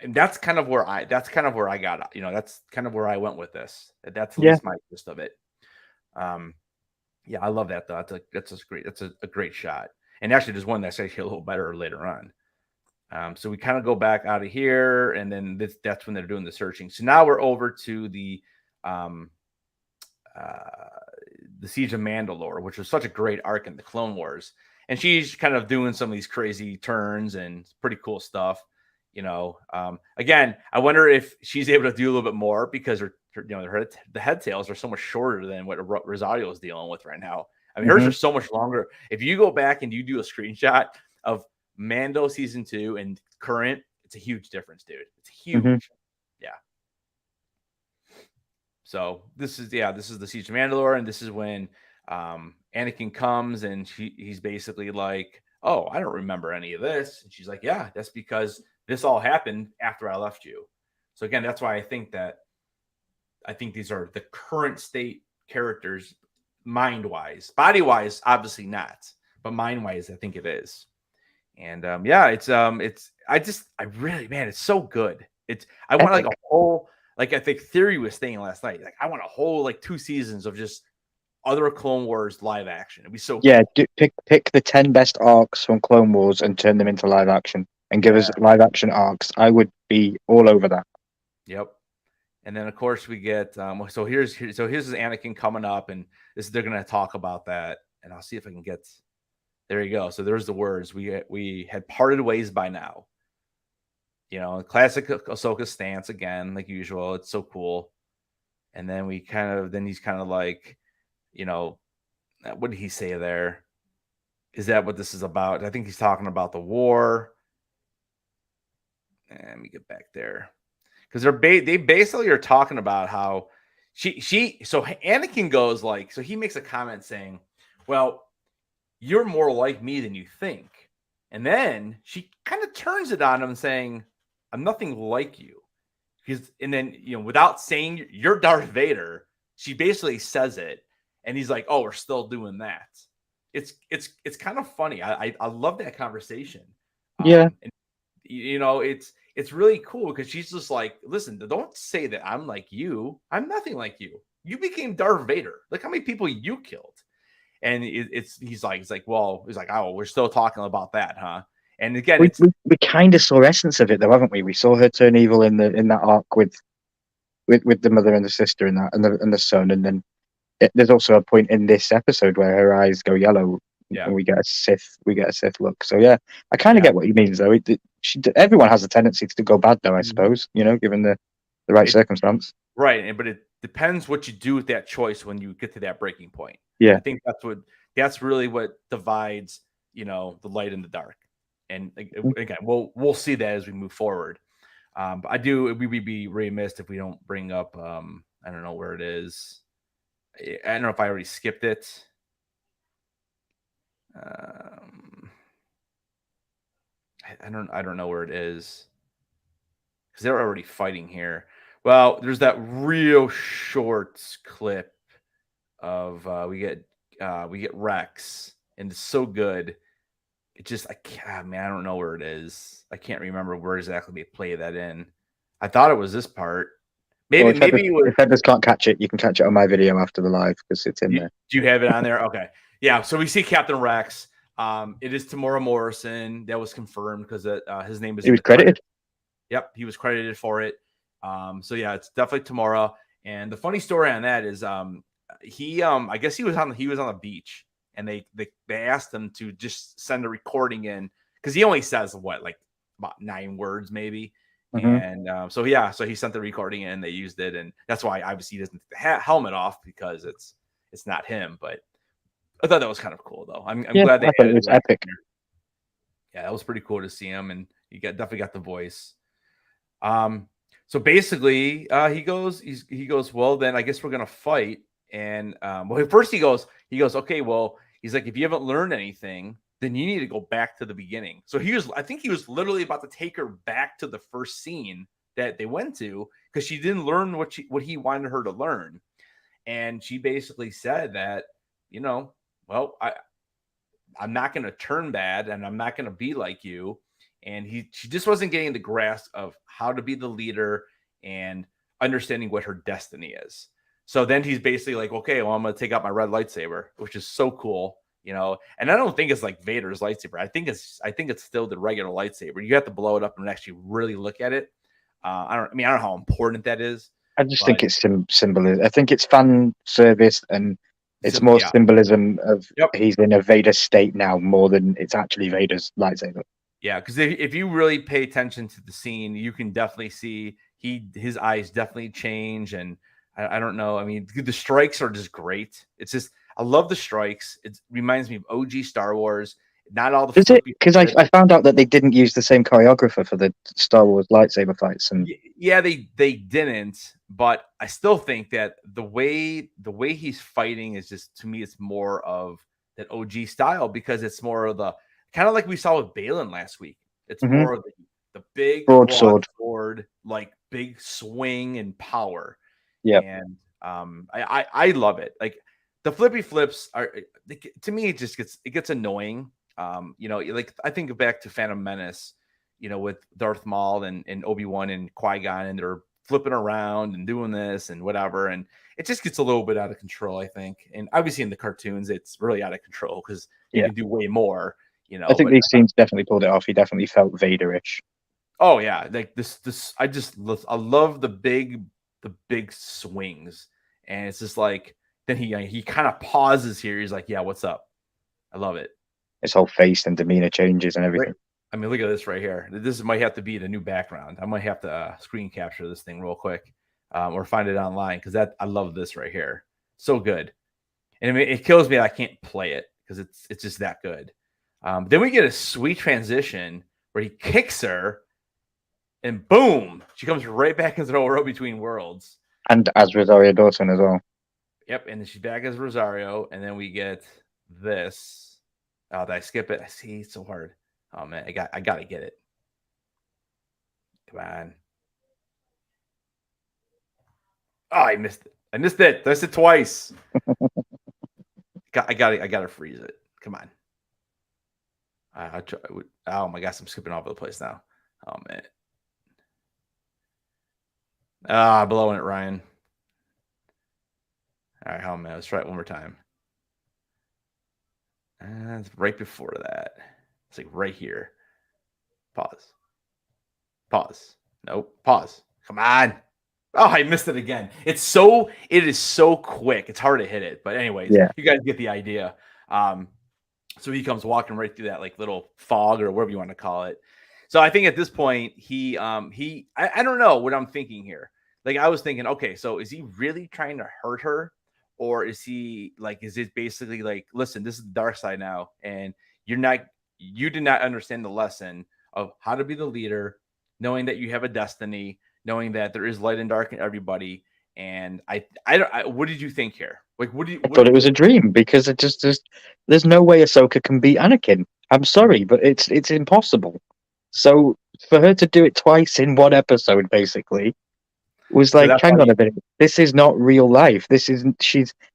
And that's kind of where I got, that's kind of where I went with this. That's at least my gist of it. Yeah, I love that though. That's a great shot. And actually, there's one that's actually a little better later on. So we kind of go back out of here, and then that's when they're doing the searching. So now we're over to the Siege of Mandalore, which was such a great arc in the Clone Wars. And she's kind of doing some of these crazy turns and pretty cool stuff. Again, I wonder if she's able to do a little bit more because the head tails are so much shorter than what Rosario is dealing with right now. I mean, hers are so much longer. If you go back and you do a screenshot of Mando season 2 and current, it's a huge difference, dude. It's huge. Yeah. So this is the Siege of Mandalore, and this is when Anakin comes and he's basically like, "Oh, I don't remember any of this," and she's like, "Yeah, that's because this all happened after I left you." So again, that's why I think these are the current state characters. Mind-wise, body-wise, obviously not, but mind-wise, I think it is. And it's so good. I want like a whole, like I think Theory was saying last night, like I want a whole like 2 seasons of just other Clone Wars live action. It'd be so cool. Pick the 10 best arcs from Clone Wars and turn them into live action and give us live action arcs. I would be all over that. Yep. And then of course we get so here's Anakin coming up, and they're gonna talk about that, and I'll see if I can get there you go. So there's the words. We had parted ways by now. Classic Ahsoka stance again, like usual. It's so cool. And then he's kind of like, what did he say there? Is that what this is about? I think he's talking about the war. And let me get back there. Because they basically are talking about how so Anakin goes like, so he makes a comment saying, well, you're more like me than you think. And then she kind of turns it on him saying, I'm nothing like you. And then, without saying you're Darth Vader, she basically says it. And he's like, oh, we're still doing that. It's kind of funny. I love that conversation. Yeah. And, it's really cool because she's just like, listen, don't say that I'm like you. I'm nothing like you. You became Darth Vader. Look how many people you killed. And he's like, oh, we're still talking about that, huh? And again, we kind of saw essence of it though, haven't we? We saw her turn evil in that arc with the mother and the sister and that and the son, and then there's also a point in this episode where her eyes go yellow. Yeah. And we get a Sith look. So yeah, I kind of get what he means though. Everyone has a tendency to go bad though, I suppose. Given the right circumstance. Right, but it depends what you do with that choice when you get to that breaking point. Yeah, I think that's really what divides, the light and the dark. And again, we'll see that as we move forward. But we'd be remiss if we don't bring up. I don't know where it is. I don't know if I already skipped it. I don't know where it is because they're already fighting here. Well, there's that real short clip of we get Rex, and it's so good. It just I don't know where it is. I can't remember where exactly they play that in. I thought it was this part. Maybe if Headless can't catch it, you can catch it on my video after the live because it's in there. Do you have it on there? Okay. Yeah, so we see Captain Rex. It is Tamora Morrison. That was confirmed because his name is. He was credited. Yep, he was credited for it. So yeah, it's definitely Tamora. And the funny story on that is, he I guess he was on the beach, and they asked him to just send a recording in because he only says about 9 words maybe, And so he sent the recording in. They used it, and that's why obviously he doesn't take the helmet off because it's not him. But I thought that was kind of cool, though. I'm glad they I thought it added was that epic. in there. Yeah, that was pretty cool to see him, and he definitely got the voice. So basically, he goes, well, then I guess we're gonna fight. And well, first he goes, okay, well, he's like, if you haven't learned anything, then you need to go back to the beginning. So I think he was literally about to take her back to the first scene that they went to because she didn't learn what he wanted her to learn. And she basically said that, well, I'm not going to turn bad and I'm not going to be like you. And she just wasn't getting the grasp of how to be the leader and understanding what her destiny is. So then he's basically like, okay, well, I'm going to take out my red lightsaber, which is so cool, and I don't think it's like Vader's lightsaber. I think it's still the regular lightsaber. You have to blow it up and actually really look at it. I don't know how important that is. I just think it's symbolism. I think it's fan service, and it's more symbolism of he's in a Vader state now more than it's actually Vader's lightsaber. Yeah, because if you really pay attention to the scene, you can definitely see his eyes definitely change. And I don't know. I mean, the strikes are just great. It's just, I love the strikes. It reminds me of OG Star Wars. Not all the. Is it? Because I found out that they didn't use the same choreographer for the Star Wars lightsaber fights, and yeah, they didn't. But I still think that the way he's fighting is just, to me, it's more of that OG style, because it's more of the kind of like we saw with Balin last week. It's more of the big broadsword, like big swing and power. Yeah, and I love it. Like the flippy flips are, to me, it gets annoying. Like I think back to Phantom Menace, with Darth Maul and Obi-Wan and Qui-Gon, and they're flipping around and doing this and whatever, and it just gets a little bit out of control, I think. And obviously in the cartoons, it's really out of control because you can do way more. I think these scenes definitely pulled it off. He definitely felt Vader-ish. Oh yeah, like this. I love the big swings, and it's just like then he kind of pauses here. He's like, "Yeah, what's up?" I love it. His whole face and demeanor changes and everything. Right. I mean, look at this right here. This might have to be the new background. I might have to screen capture this thing real quick, or find it online, because I love this right here. So good, and I mean, it kills me that I can't play it because it's just that good. Then we get a sweet transition where he kicks her, and boom, she comes right back into the world between worlds. And as Rosario Dawson as well. Yep, and then she's back as Rosario, and then we get this. Oh, did I skip it? I see, it's so hard. Oh man, I gotta get it. Come on. Oh, I missed it. I missed it twice. I gotta freeze it. Come on. Oh my gosh, I'm skipping all over the place now. Oh man. Blowing it, Ryan. All right, oh man, let's try it one more time. It's right before that. It's like right here. Pause. Nope. Pause. Come on. Oh, I missed it again. It is so quick. It's hard to hit it. But anyways, You guys get the idea. So he comes walking right through that like little fog or whatever you want to call it. So I think at this point, I don't know what I'm thinking here. Like I was thinking, okay, so is he really trying to hurt her? Or is it basically like, listen, this is the dark side now, and you did not understand the lesson of how to be the leader, knowing that you have a destiny, knowing that there is light and dark in everybody. And what did you think here? Like, I thought it was a dream, because there's no way Ahsoka can beat Anakin. I'm sorry, but it's impossible. So for her to do it twice in one episode, basically, was like, hang on a minute, this is not real life. This is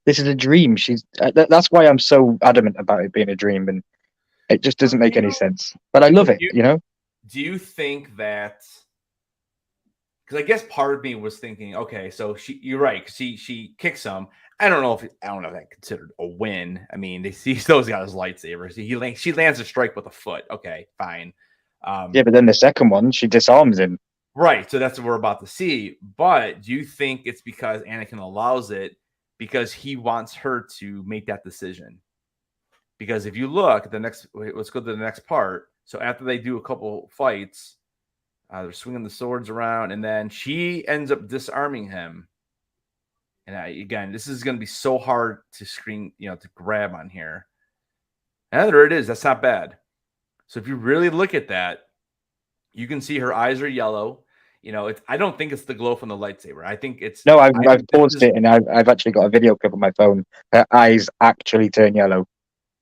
a dream. That's why I'm so adamant about it being a dream, and it just doesn't make any sense. But I love it. Do you think that? Because I guess part of me was thinking, okay, so you're right. She kicks him. I don't know if that's considered a win. I mean, he still's got his lightsaber. She lands a strike with a foot. Okay, fine. Yeah, but then the second one, she disarms him. Right, so that's what we're about to see. But do you think it's because Anakin allows it because he wants her to make that decision? Because if you look at let's go to the next part. So after they do a couple fights, They're swinging the swords around, and then she ends up disarming him. And again, this is going to be so hard to screen, to grab on here. And there it is. That's not bad. So if you really look at that, you can see her eyes are yellow. I don't think it's the glow from the lightsaber. I think it's no. I've paused it, and I've actually got a video clip on my phone. Her eyes actually turn yellow.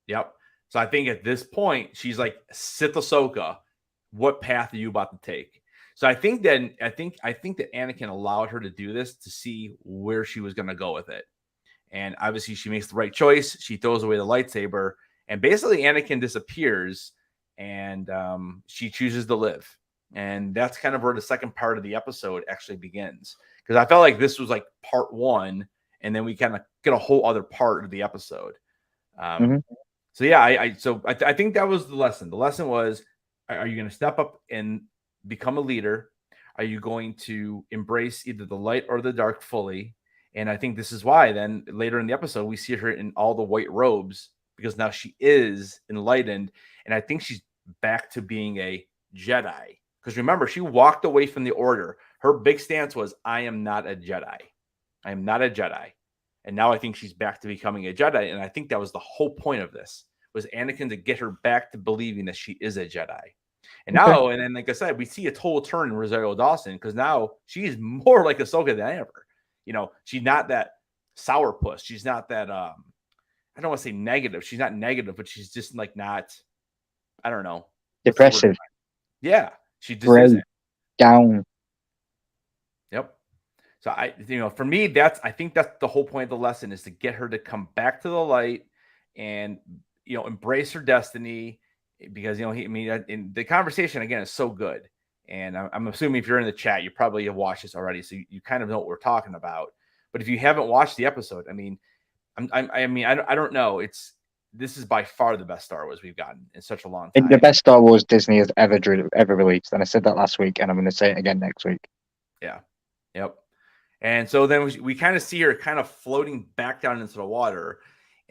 Yep. So I think at this point, she's like, Sith Ahsoka, what path are you about to take? So I think that Anakin allowed her to do this to see where she was going to go with it. And obviously she makes the right choice. She throws away the lightsaber, and basically Anakin disappears, and she chooses to live. And that's kind of where the second part of the episode actually begins. Because I felt like this was like part one, and then we kind of get a whole other part of the episode. So yeah, I think that was the lesson. The lesson was, are you going to step up and become a leader? Are you going to embrace either the light or the dark fully? And I think this is why then later in the episode, we see her in all the white robes, because now she is enlightened. And I think she's back to being a Jedi. Because remember, she walked away from the Order. Her big stance was, I am not a Jedi. I am not a Jedi. And now I think she's back to becoming a Jedi. And I think that was the whole point of this, was Anakin to get her back to believing that she is a Jedi. And now, and then, like I said, we see a total turn in Rosario Dawson, because now she's more like Ahsoka than ever. She's not that sourpuss. She's not that, I don't want to say negative. She's not negative, but she's just like not, I don't know. Depressive. Yeah. She just isn't. Down. Yep. So for me, I think that's the whole point of the lesson, is to get her to come back to the light and, embrace her destiny, because, in the conversation again is so good. And I'm assuming if you're in the chat, you probably have watched this already, so you kind of know what we're talking about. But if you haven't watched the episode, I don't know. This is by far the best Star Wars we've gotten in such a long time. The best Star Wars Disney has ever released, and I said that last week, and I'm going to say it again next week. Yeah. Yep. And so then we kind of see her kind of floating back down into the water.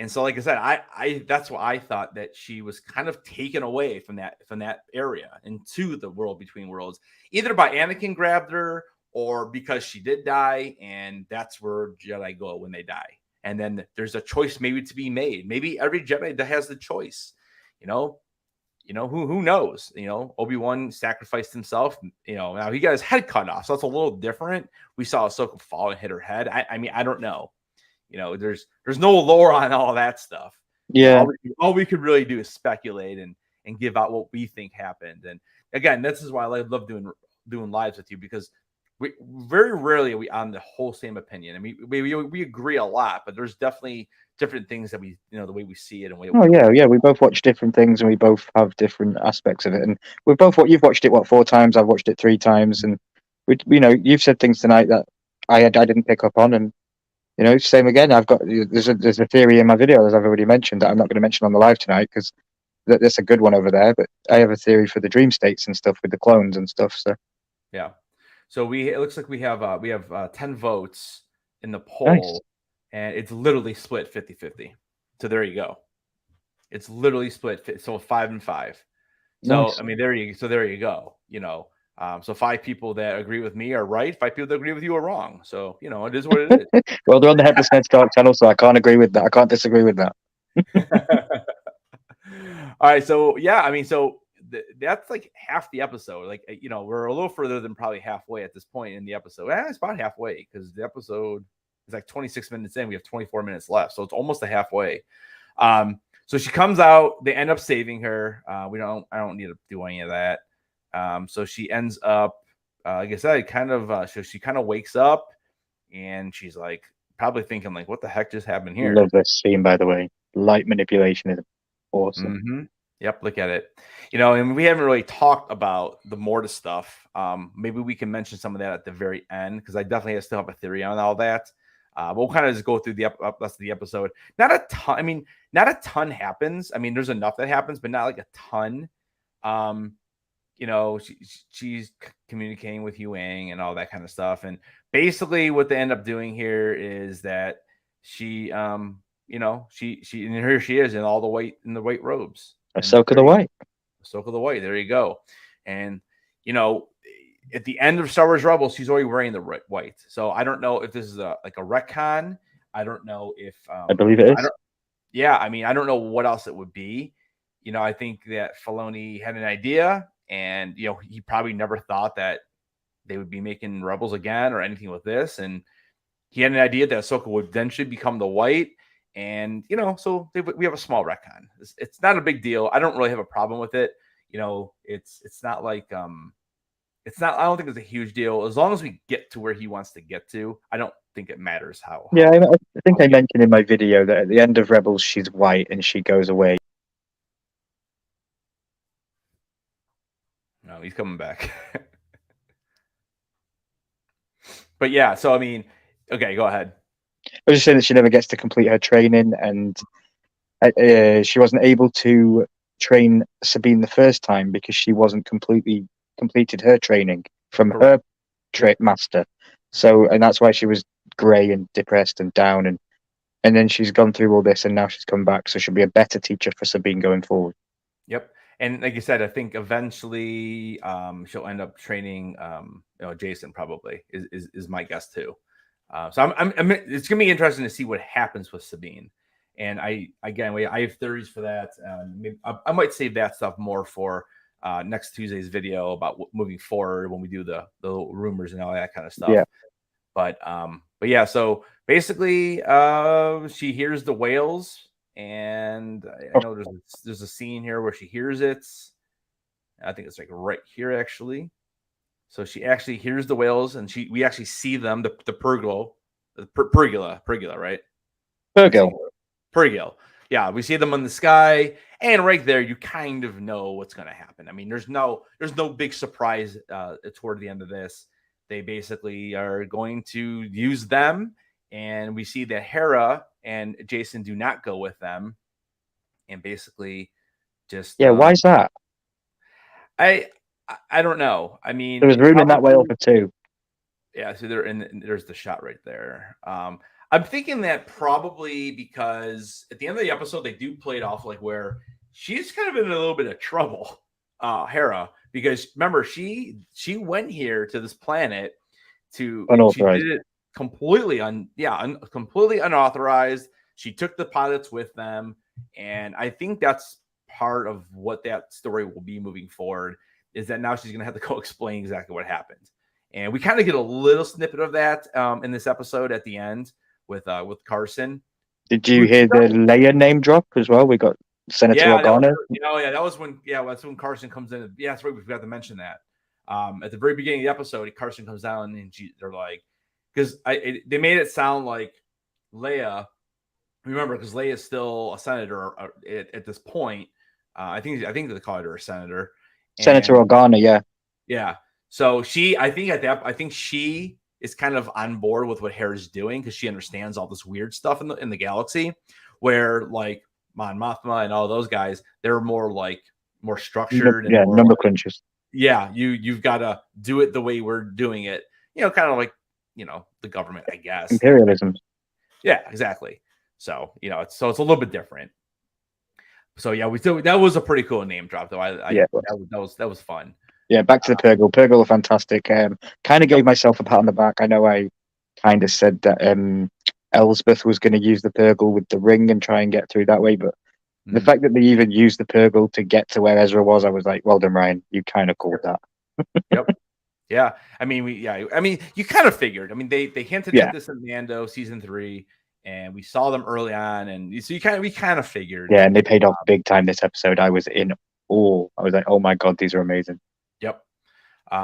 And so, like I said, I that's why I thought that she was kind of taken away from that area into the world between worlds, either by Anakin grabbed her, or because she did die, and that's where Jedi go when they die. And then there's a choice maybe to be made. Maybe every Jedi that has the choice, who knows? Obi-Wan sacrificed himself. Now he got his head cut off, so that's a little different. We saw Ahsoka fall and hit her head. I don't know. There's no lore on all that stuff. Yeah. All we could really do is speculate and give out what we think happened. And again, this is why I love doing lives with you, because we very rarely are we on the whole same opinion. I mean, we agree a lot, but there's definitely different ththings that we, the way we see it and way. Yeah. We both watch different things, and we both have different aspects of it. And you've watched it 4 times. I've watched it 3 times, and you've said things tonight that I didn't pick up on, and same again. There's a theory in my video, as I've already mentioned, that I'm not going to mention on the live tonight, because that's a good one over there. But I have a theory for the dream states and stuff with the clones and stuff. So yeah. So it looks like we have 10 votes in the poll, nice. And it's literally split 50-50. So there you go. It's literally split. So 5 and 5. So nice. There you go. So 5 people that agree with me are right. 5 people that agree with you are wrong. So it is what it is. Well, they're on the Headless Talk channel, so I can't agree with that. I can't disagree with that. All right. So yeah, that's like half the episode. Like, we're a little further than probably halfway at this point in the episode. It's about halfway, because the episode is like 26 minutes in. We have 24 minutes left. So it's almost a halfway. So she comes out, they end up saving her. I don't need to do any of that. So she ends up, like I said, so she kind of wakes up, and she's like, probably thinking like, what the heck just happened here? I love this scene, by the way. Light manipulation is awesome. Mm-hmm. Yep, look at it. And we haven't really talked about the Mortis stuff. Maybe we can mention some of that at the very end, because I definitely still have a theory on all that. But we'll kind of just go through the rest of the episode. Not a ton. Not a ton happens. There's enough that happens, but not like a ton. She's communicating with Yuang and all that kind of stuff. And basically, what they end up doing here is that she, and here she is in all the white robes. Ahsoka the White. Ahsoka the White. There you go. And at the end of Star Wars Rebels, she's already wearing the white. So I don't know if this is a retcon. I don't know if I believe it is. I mean, I don't know what else it would be. I think that Filoni had an idea, and he probably never thought that they would be making Rebels again or anything with this, and he had an idea that Ahsoka would eventually become the white, and so we have a small retcon. It's not a big deal. I don't really have a problem with it. It's not like it's not. I don't think it's a huge deal as long as we get to where he wants to get to. I don't think it matters how. Yeah, I think I mentioned in my video that at the end of Rebels, she's white and she goes away. No, he's coming back. But yeah, so I mean, okay, go ahead. I was just saying that she never gets to complete her training, and she wasn't able to train Sabine the first time because she wasn't completed her training from her master. So, and that's why she was grey and depressed and down, and then she's gone through all this, and now she's come back, so she'll be a better teacher for Sabine going forward. Yep. And like you said, I think eventually she'll end up training Jason, probably is my guess too. So I'm it's gonna be interesting to see what happens with Sabine. And I have theories for that. Maybe I might save that stuff more for next Tuesday's video about moving forward when we do the rumors and all that kind of stuff. Yeah. But yeah, so basically she hears the whales. And I know there's a scene here where she hears it. I think it's like right here, actually. So she actually hears the whales, and we actually see them, the pergula, right? Pergil. Yeah, we see them in the sky, and right there, you kind of know what's going to happen. I mean, there's no big surprise toward the end of this. They basically are going to use them, and we see that Hera and Jason do not go with them, and basically just why is that? I don't know. I mean, there was room in that whale for two. Yeah, so there's the shot right there. I'm thinking that probably because at the end of the episode they do play it off like where she's kind of in a little bit of trouble, Hera, because remember she went here to this planet to unauthorized. She did it completely completely unauthorized. She took the pilots with them, and I think that's part of what that story will be moving forward, is that now she's going to have to go explain exactly what happened. And we kind of get a little snippet of that in this episode at the end with Carson. Did you hear the Leia name drop as well? We got Senator Organa. That was when that's when Carson comes in. Yeah, that's right. We forgot to mention that. At the very beginning of the episode, Carson comes down and they're like, because they made it sound like Leia. Remember, because Leia is still a senator at this point. I think they call her a senator. Senator Organa, yeah. Yeah. So I think she is kind of on board with what Hera's doing because she understands all this weird stuff in the galaxy, where like Mon Mothma and all those guys, they're more structured. And number crunchers. Yeah, you've got to do it the way we're doing it. Kind of like the government, I guess. Imperialism. Yeah, exactly. So it's a little bit different. So yeah, that was a pretty cool name drop though. That was fun. Yeah, back to the Purgle. Purgle are fantastic. Kind of gave myself a pat on the back. I know I kind of said that Elsbeth was going to use the Purgle with the ring and try and get through that way, but the fact that they even used the Purgle to get to where Ezra was, I was like, well done, Ryan. You kind of called that. Yep. Yeah. I mean, you kind of figured. I mean, they hinted at this in Mando season 3, and we saw them early on, and so we kind of figured. Yeah, and they paid off big time this episode. I was in awe. I was like, oh my god, these are amazing. Yep.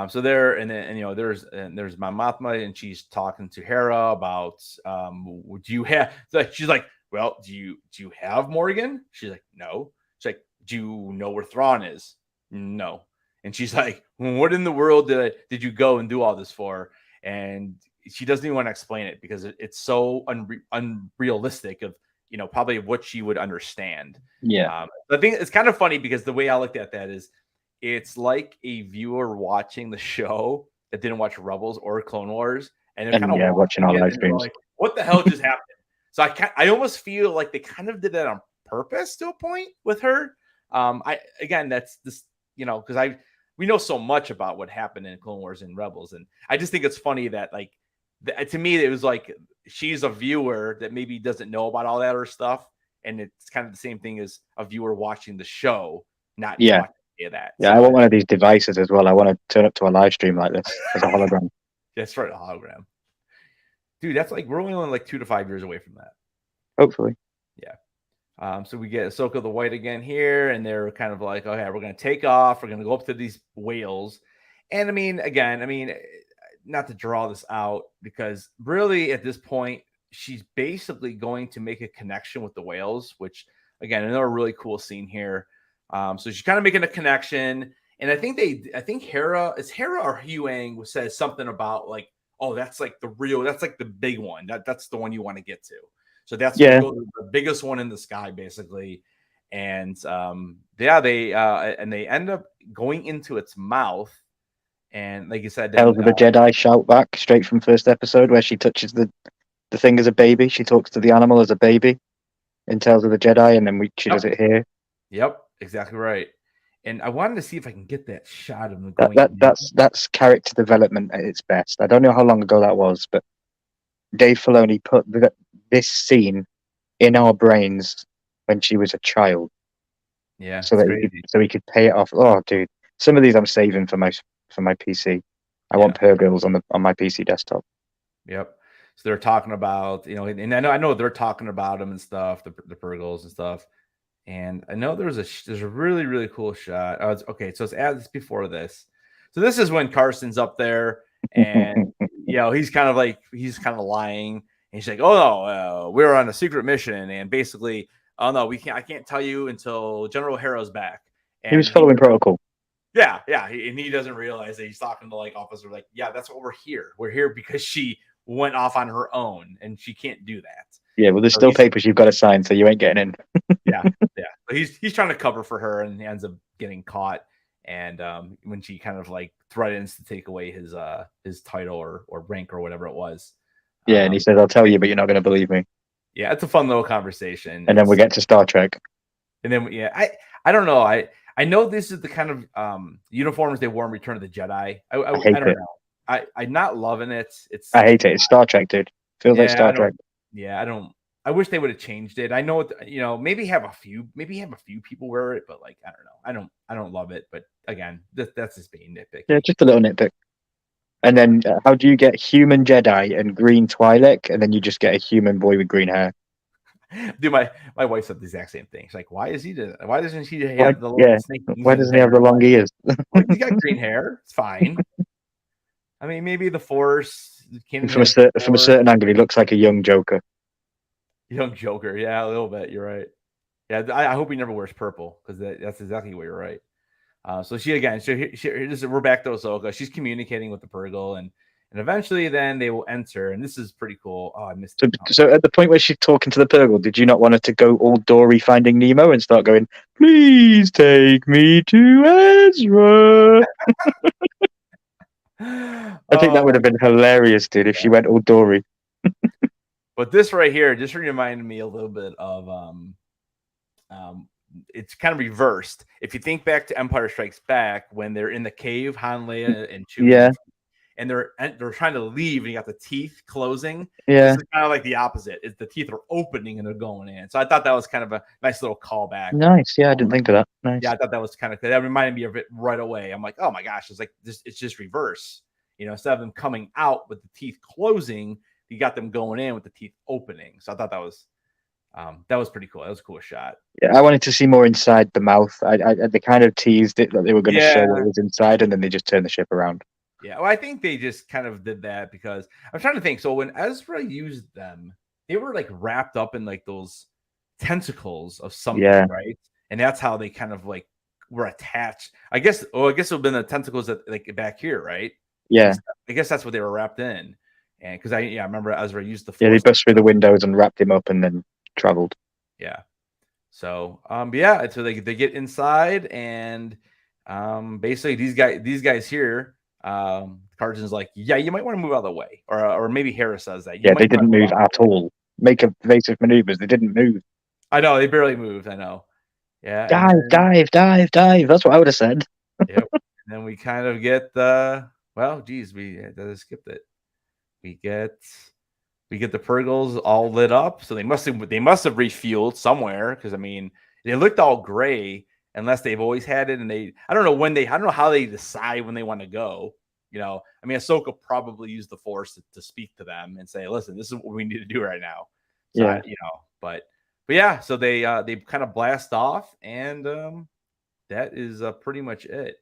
So there, and there's Mon Mothma, and she's talking to Hera about would you have? She's like, well, do you have Morgan? She's like, no. She's like, do you know where Thrawn is? No. And she's like, what in the world did you go and do all this for? And she doesn't even want to explain it because it's so unrealistic of probably what she would understand. Yeah. I think it's kind of funny because the way I looked at that is, it's like a viewer watching the show that didn't watch Rebels or Clone Wars, and they're kind of watching all live streams. Like, what the hell just happened? So I almost feel like they kind of did that on purpose to a point with her. That's this, because we know so much about what happened in Clone Wars and Rebels, and I just think it's funny that like to me it was like she's a viewer that maybe doesn't know about all that other stuff, and it's kind of the same thing as a viewer watching the show, not watching any of that. Yeah, so I want one of these devices as well. I want to turn up to a live stream like this as a hologram. That's right, a hologram. Dude, that's like we're only like 2 to 5 years away from that. Hopefully. Yeah. So we get Ahsoka the White again here, and they're kind of like, okay, we're going to take off. We're going to go up to these whales. And I mean, not to draw this out, because really at this point, she's basically going to make a connection with the whales, which again, another really cool scene here. So she's kind of making a connection. And I think Hera or Huyang says something about like, oh, that's like that's like the big one. That's the one you want to get to. So that's the biggest one in the sky, basically. And they end up going into its mouth. And like you said, Tales of the Jedi shout back straight from first episode, where she touches the thing as a baby. She talks to the animal as a baby in Tales of the Jedi, and then she does it here. Yep, exactly right. And I wanted to see if I can get that shot of them going. That's character development at its best. I don't know how long ago that was, but Dave Filoni put this scene in our brains when she was a child. Yeah, so he could pay it off. Oh, dude, some of these I'm saving for my PC. I want Purgles on my PC desktop. Yep. So they're talking about, and I know they're talking about them and stuff, the Purgles and stuff. And I know there's a really, really cool shot. Okay, so it's before this. So this is when Carson's up there, and he's kind of lying. And he's like, "Oh no, we're on a secret mission, and basically, oh no, I can't tell you until General Harrow's back." And he was following protocol. Yeah, and he doesn't realize that he's talking to like officer, like, yeah, that's what we're here. We're here because she went off on her own, and she can't do that. Yeah, well, there's still papers you've got to sign, so you ain't getting in. yeah. So he's trying to cover for her, and he ends up getting caught. And when she kind of like threatens to take away his title or rank or whatever it was. Yeah, and he says, "I'll tell you, but you're not going to believe me." Yeah, it's a fun little conversation. And then we get to Star Trek. And then I don't know. I know this is the kind of uniforms they wore in Return of the Jedi. I don't know. I'm not loving it. I hate it. It's Star Trek, dude. Feels like Star Trek. Yeah, I don't. I wish they would have changed it. I know, maybe have a few people wear it, but like, I don't know. I don't love it. But again, that's just being nitpicky. Yeah, just a little nitpick. And then how do you get human Jedi and green Twi'lek, and then you just get a human boy with green hair? Dude, my wife said the exact same thing. She's like, "Why doesn't she have the long snake? Why doesn't he have the long ears?" He's got green hair. It's fine. I mean, maybe the Force. From a certain angle, he looks like a young Joker. Young Joker, yeah, a little bit. You're right. Yeah, I hope he never wears purple, because that's exactly what you're right. So we're back to Ahsoka. She's communicating with the Purgle, and eventually then they will enter, and this is pretty cool. Oh, I missed it. So at the point where she's talking to the Purgle, did you not want her to go all Dory Finding Nemo and start going, "Please take me to Ezra"? I think that would have been hilarious, dude, if she went all Dory. But this right here just reminded me a little bit of it's kind of reversed. If you think back to Empire Strikes Back, when they're in the cave, Han, Leia, and Chewie, and they're trying to leave, and you got the teeth closing. Yeah, this is kind of like the opposite. Is the teeth are opening and they're going in. So I thought that was kind of a nice little callback. Nice, yeah, I didn't think of that. Nice. Yeah, I thought that was kind of that reminded me of it right away. I'm like, oh my gosh, it's like this. It's just reverse. Instead of them coming out with the teeth closing, you got them going in with the teeth opening. So I thought that was pretty cool. That was a cool shot. Yeah, I wanted to see more inside the mouth. They kind of teased it that they were going to show what was inside, and then they just turned the ship around. Yeah, well, I think they just kind of did that because I'm trying to think. So when Ezra used them, they were like wrapped up in like those tentacles of something, right? And that's how they kind of like were attached. I guess it would have been the tentacles that like back here, right? Yeah, I guess that's what they were wrapped in. And because I remember Ezra used the Force. Yeah, they burst through the windows and wrapped him up and then traveled. Yeah. So so they get inside, and basically these guys here, Carson's like, yeah, you might want to move out of the way, or maybe Hera says that. They didn't move at all. Make evasive maneuvers. They didn't move. I know, they barely moved. I know. Yeah. Dive. That's what I would have said. Yep. And then we kind of get the we skipped it. We get the Purgles all lit up, so they must have refueled somewhere because I mean they looked all gray unless they've always had it, and I don't know how they decide when they want to go. You know, I mean Ahsoka probably used the Force to speak to them and say, "Listen, this is what we need to do right now." So Yeah. but yeah, so they kind of blast off, and that is pretty much it.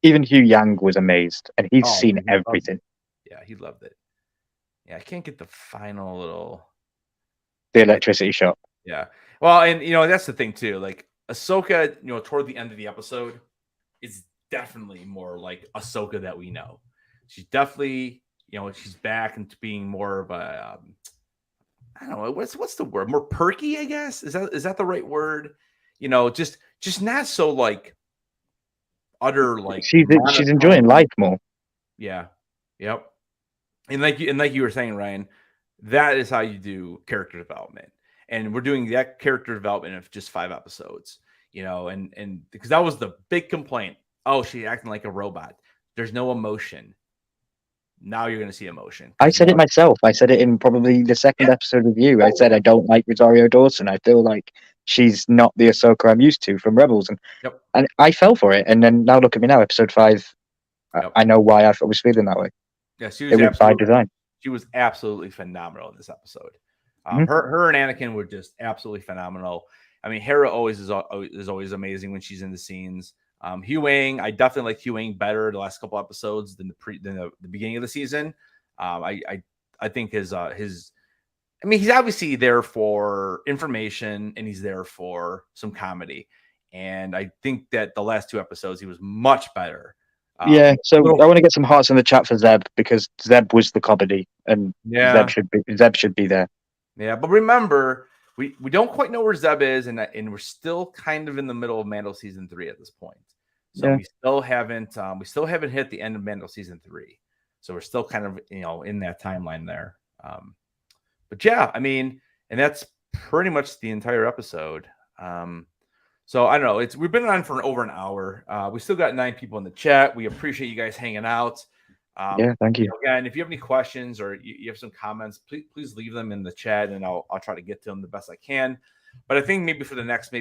Even Hugh Yang was amazed, and he's Oh, seen he loved everything. it. Yeah, he loved it. Yeah, I can't get the final little The electricity shot. Yeah. Well, and that's the thing too. Like Ahsoka, toward the end of the episode, is definitely more like Ahsoka that we know. She's definitely, she's back into being more of a I don't know, what's the word? More perky, I guess. Is that the right word? Just not so like utter like she's enjoying life more. Yeah. Yep. And like you were saying, Ryan, that is how you do character development. And we're doing that character development of just 5 episodes, and because that was the big complaint. Oh, she's acting like a robot. There's no emotion. Now you're going to see emotion. I said it myself. I said it in probably the second episode with you. I said I don't like Rosario Dawson. I feel like she's not the Ahsoka I'm used to from Rebels, and I fell for it. And then now look at me now, episode 5. I know why I was feeling that way. Yeah, she was by design. She was absolutely phenomenal in this episode. Her and Anakin were just absolutely phenomenal. I mean, Hera is always amazing when she's in the scenes. Hugh Wang, I definitely like Hugh Wang better the last couple episodes than the beginning of the season. I think his I mean, he's obviously there for information and he's there for some comedy. And I think that the last 2 episodes he was much better. Yeah, so I want to get some hearts in the chat for Zeb because Zeb was the comedy, and Zeb should be there. Yeah, but remember, we don't quite know where Zeb is, and we're still kind of in the middle of Mando season 3 at this point. So we still haven't hit the end of Mando season 3. So we're still kind of in that timeline there. But yeah, I mean, and that's pretty much the entire episode. So I don't know. We've been on for over an hour. We still got 9 people in the chat. We appreciate you guys hanging out. Yeah, thank you. Again, if you have any questions or you have some comments, please leave them in the chat, and I'll try to get to them the best I can. But I think maybe for the next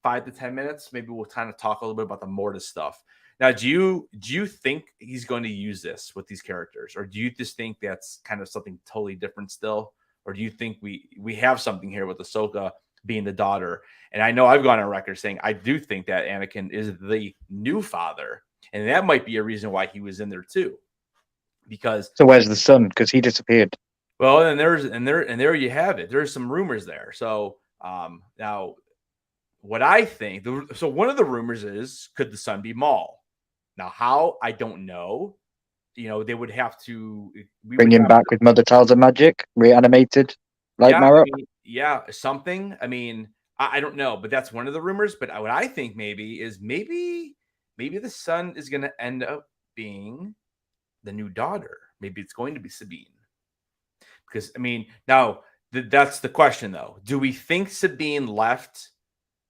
5 to 10 minutes, maybe we'll kind of talk a little bit about the Mortis stuff. Now, do you think he's going to use this with these characters, or do you just think that's kind of something totally different still, or do you think we have something here with Ahsoka being the daughter? And I know I've gone on record saying I do think that Anakin is the new father, and that might be a reason why he was in there too. Because so where's the son? Because he disappeared. Well, and there you have it. There's some rumors there. So now, what I think, so one of the rumors is, could the son be Maul? Now, how, I don't know. They would have to bring him back with Mother Talza magic, reanimated, like Marok. Something. I mean, I don't know, but that's one of the rumors. But what I think maybe the son is going to end up being the new daughter. Maybe it's going to be Sabine. Because, I mean, now that's the question, though. Do we think Sabine left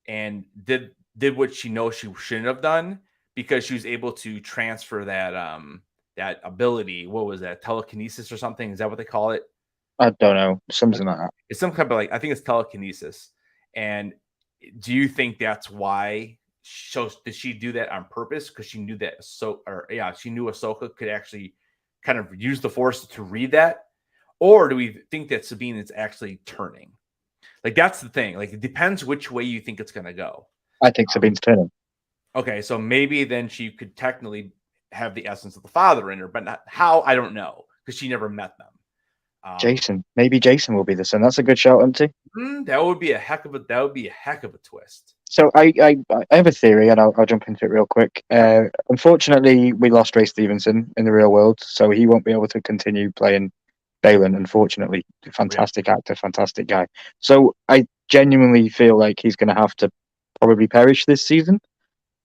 and did what she knows she shouldn't have done because she was able to transfer that ability? What was that? Telekinesis or something? Is that what they call it? I don't know. Something like that. It's some kind of I think it's telekinesis. And do you think that's why? So did she do that on purpose because she knew that she knew Ahsoka could actually kind of use the Force to read that? Or do we think that Sabine is actually turning? Like, that's the thing. Like, it depends which way you think it's going to go. I think Sabine's turning. Okay, so maybe then she could technically have the essence of the father in her, but not how, I don't know, because she never met them. Jason. Maybe Jason will be the son. That's a good shout, isn't it? That would be a heck of a twist. So I have a theory, and I'll jump into it real quick. Unfortunately, we lost Ray Stevenson in the real world, so he won't be able to continue playing Baylan. Unfortunately, fantastic actor, fantastic guy. So I genuinely feel like he's going to have to probably perish this season.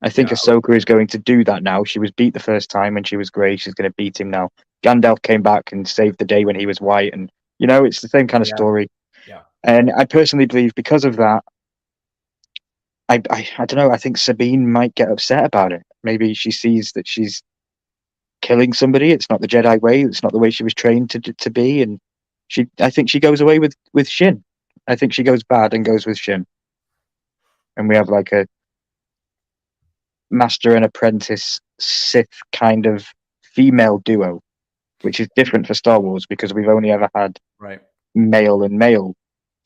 I think Ahsoka is going to do that now. She was beat the first time, and she was great. She's going to beat him now. Gandalf came back and saved the day when he was white, and it's the same kind of story. Yeah. And I personally believe because of that, don't know. I think Sabine might get upset about it. Maybe she sees that she's killing somebody. It's not the Jedi way. It's not the way she was trained to be. And I think she goes away with Shin. I think she goes bad and goes with Shin. And we have like a master and apprentice Sith kind of female duo, which is different for Star Wars because we've only ever had male and male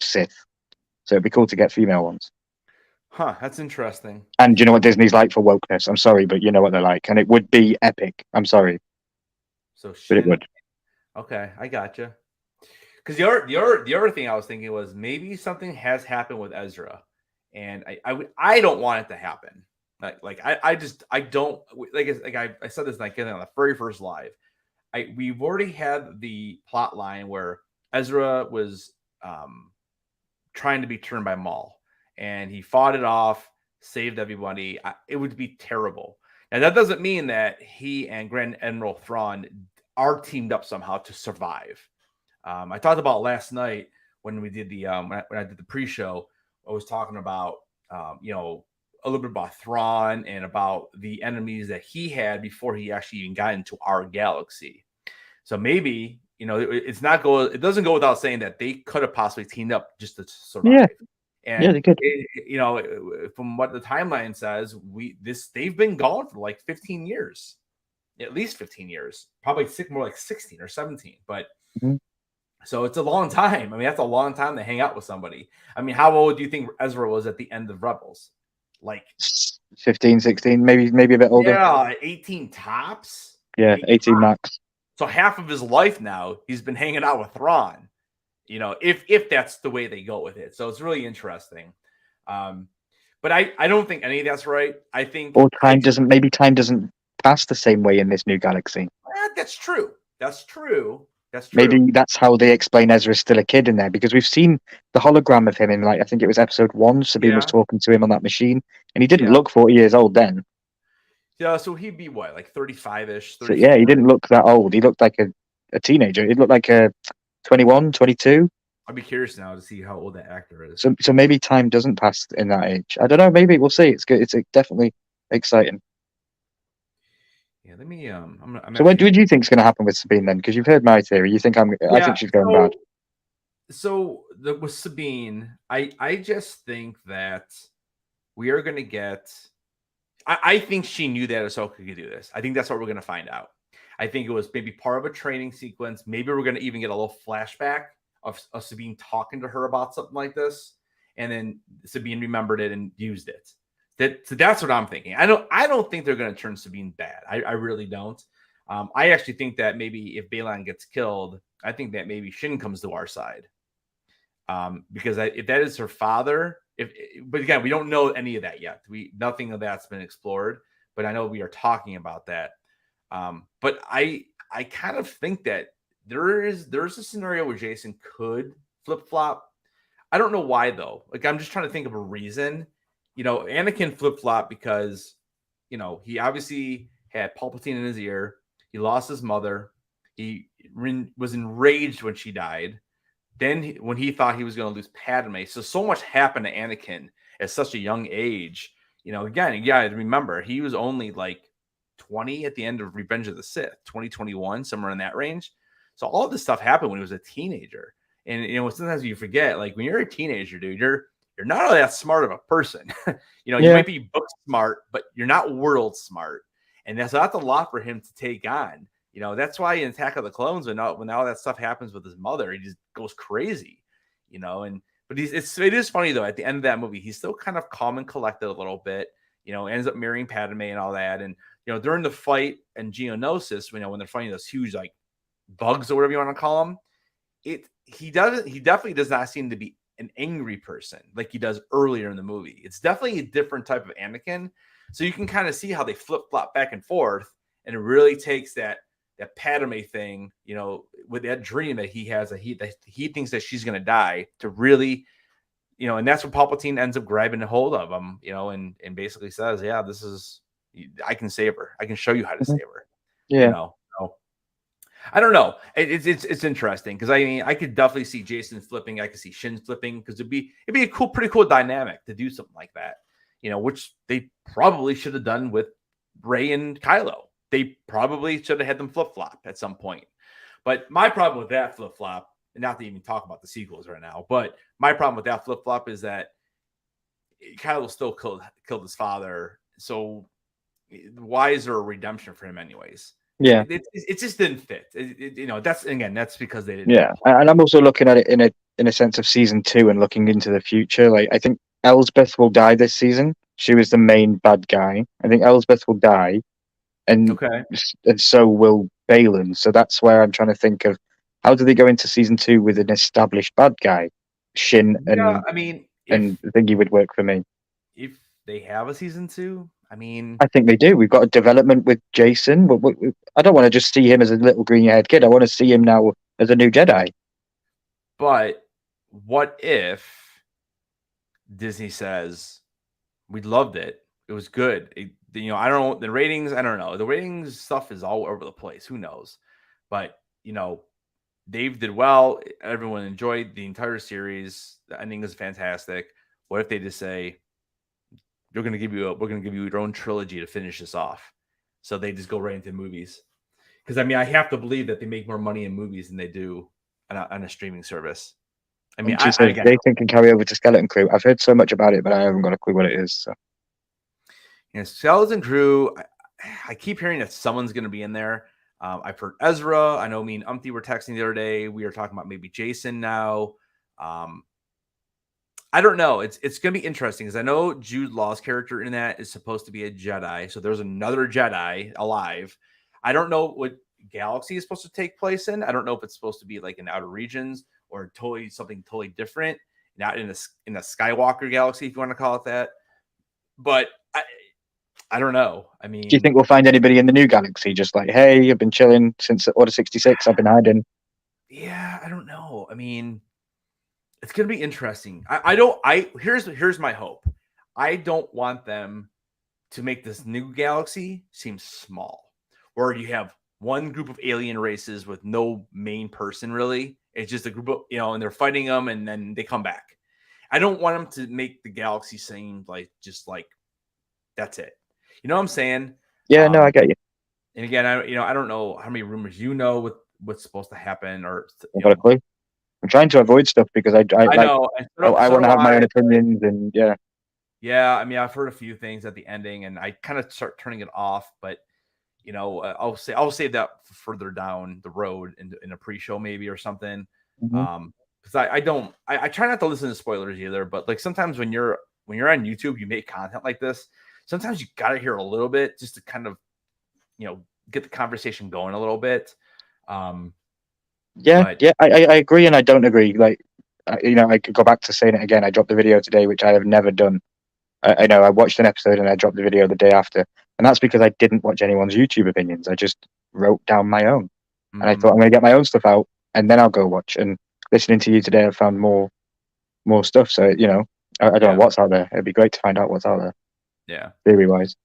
Sith. So it'd be cool to get female ones. Huh, that's interesting. And you know what Disney's like for wokeness? I'm sorry, but you know what they're like. And it would be epic. I'm sorry. So but it would. Okay, I gotcha. Because the other thing I was thinking was maybe something has happened with Ezra. And I don't want it to happen. I don't like I said this like on the very first live. We've already had the plot line where Ezra was trying to be turned by Maul, and he fought it off, saved everybody. It would be terrible. Now that doesn't mean that he and Grand Admiral Thrawn are teamed up somehow to survive. I talked about last night when we did the when I did the pre-show. I was talking about a little bit about Thrawn and about the enemies that he had before he actually even got into our galaxy. So maybe it doesn't go without saying that they could have possibly teamed up just to survive. Yeah. And they could. From what the timeline says, they've been gone for like 15 years, at least 15 years, probably more like 16 or 17. But so it's a long time. I mean, that's a long time to hang out with somebody. I mean, how old do you think Ezra was at the end of Rebels? Like 15, 16, maybe a bit older. Yeah, 18 tops. Yeah, 18 max. So half of his life now, he's been hanging out with Thrawn. If that's the way they go with it. So it's really interesting. But I don't think any of that's right. I think time doesn't pass the same way in this new galaxy. That's true. That's true. Maybe that's how they explain Ezra's still a kid in there, because we've seen the hologram of him in, like, I think it was episode 1. Sabine was talking to him on that machine, and he didn't look 40 years old then. Yeah, so he'd be what, like 35-ish? So, yeah, he didn't look that old. He looked like a teenager. He looked like a 21, 22. I'd be curious now to see how old that actor is. So maybe time doesn't pass in that age. I don't know. Maybe we'll see. It's good. It's definitely exciting. Yeah, let me. So what do you think is going to happen with Sabine then? Because you've heard my theory. You think I think she's going bad. So with Sabine, I just think that we are going to get. I think she knew that Ahsoka could do this. I think that's what we're going to find out. I think it was maybe part of a training sequence. Maybe we're going to even get a little flashback of Sabine talking to her about something like this, and then Sabine remembered it and used it. So that's what I'm thinking. I don't think they're going to turn Sabine bad. I really don't. I actually think that maybe if Baylan gets killed, I think that maybe Shin comes to our side. Because if that is her father, but again, we don't know any of that yet. Nothing of that's been explored, but I know we are talking about that. But I kind of think that there's a scenario where Jason could flip-flop. I don't know why though. Like, I'm just trying to think of a reason. Anakin flip-flop because, he obviously had Palpatine in his ear. He lost his mother. He was enraged when she died. Then when he thought he was going to lose Padme. So much happened to Anakin at such a young age. Again, you got to remember, he was only like 20 at the end of Revenge of the Sith, 2021, somewhere in that range. So all of this stuff happened when he was a teenager. And, sometimes you forget, like, when you're a teenager, dude, you're not all that smart of a person. You might be book smart, but you're not world smart. And that's a lot for him to take on. That's why in Attack of the Clones, when all that stuff happens with his mother, he just goes crazy, but it is funny though, at the end of that movie, he's still kind of calm and collected a little bit, ends up marrying Padme and all that. And, during the fight and Geonosis, when they're fighting those huge, like, bugs or whatever you want to call them, he definitely does not seem to be an angry person like he does earlier in the movie. It's definitely a different type of Anakin. So you can kind of see how they flip-flop back and forth, and it really takes that Padme thing, with that dream that he has, that he thinks that she's going to die, to really, and that's when Palpatine ends up grabbing a hold of him, and basically says, yeah, I can save her. I can show you how to save her. Yeah. So, I don't know. It's interesting because I could definitely see Jason flipping. I could see Shin flipping because it'd be a pretty cool dynamic to do something like that. which they probably should have done with Rey and Kylo. They probably should have had them flip-flop at some point. But my problem with that flip-flop, and not to even talk about the sequels right now, but my problem with that flip-flop is that Kylo still killed his father. So why is there a redemption for him anyways? Yeah. It just didn't fit. That's because they didn't. Yeah. And I'm also looking at it in a sense of season 2 and looking into the future. Like, I think Elsbeth will die this season. She was the main bad guy. I think Elsbeth will die. And so will Balin. So that's where I'm trying to think of how do they go into season 2 with an established bad guy? Shin and I think he would work for me. If they have a season 2, I think they do. We've got a development with Jason. I don't want to just see him as a little green-haired kid. I want to see him now as a new Jedi. But what if Disney says, we loved it. It was good. I don't know. The ratings, I don't know. The ratings stuff is all over the place. Who knows? But, Dave did well. Everyone enjoyed the entire series. The ending is fantastic. What if they just say, we're going to give you your own trilogy to finish this off? So they just go right into movies. Because, I have to believe that they make more money in movies than they do on a streaming service. Jason can carry over to Skeleton Crew. I've heard so much about it, but I haven't got a clue what it is. So. Skeleton Crew, I keep hearing that someone's going to be in there. I've heard Ezra. I know me and Umpty were texting the other day. We were talking about maybe Jason now. I don't know. It's going to be interesting because I know Jude Law's character in that is supposed to be a Jedi. So there's another Jedi alive. I don't know what galaxy is supposed to take place in. I don't know if it's supposed to be like in outer regions or something totally different, not in the Skywalker galaxy, if you want to call it that. But I don't know. Do you think we'll find anybody in the new galaxy? Just like, hey, I've been chilling since Order 66. I've been hiding. Yeah, I don't know. It's going to be interesting. Here's my hope. I don't want them to make this new galaxy seem small, where you have one group of alien races with no main person really. It's just a group of, and they're fighting them and then they come back. I don't want them to make the galaxy seem like that's it. You know what I'm saying? Yeah, no, I get you. And again, I don't know how many rumors what's supposed to happen or. I've got a clue. I'm trying to avoid stuff because I know. I want to have my own opinions and yeah. Yeah, I've heard a few things at the ending, and I kind of start turning it off. But I'll save that for further down the road in a pre-show maybe or something. Mm-hmm. Because I try not to listen to spoilers either. But like sometimes when you're on YouTube, you make content like this. Sometimes you got to hear a little bit just to kind of get the conversation going a little bit. I agree and I don't agree. Like, I could go back to saying it again. I dropped the video today, which I have never done. I know I watched an episode and I dropped the video the day after, and that's because I didn't watch anyone's YouTube opinions. I just wrote down my own, and I thought I'm going to get my own stuff out, and then I'll go watch. And listening to you today, I found more stuff. So I don't know what's out there. It'd be great to find out what's out there. Yeah, theory wise.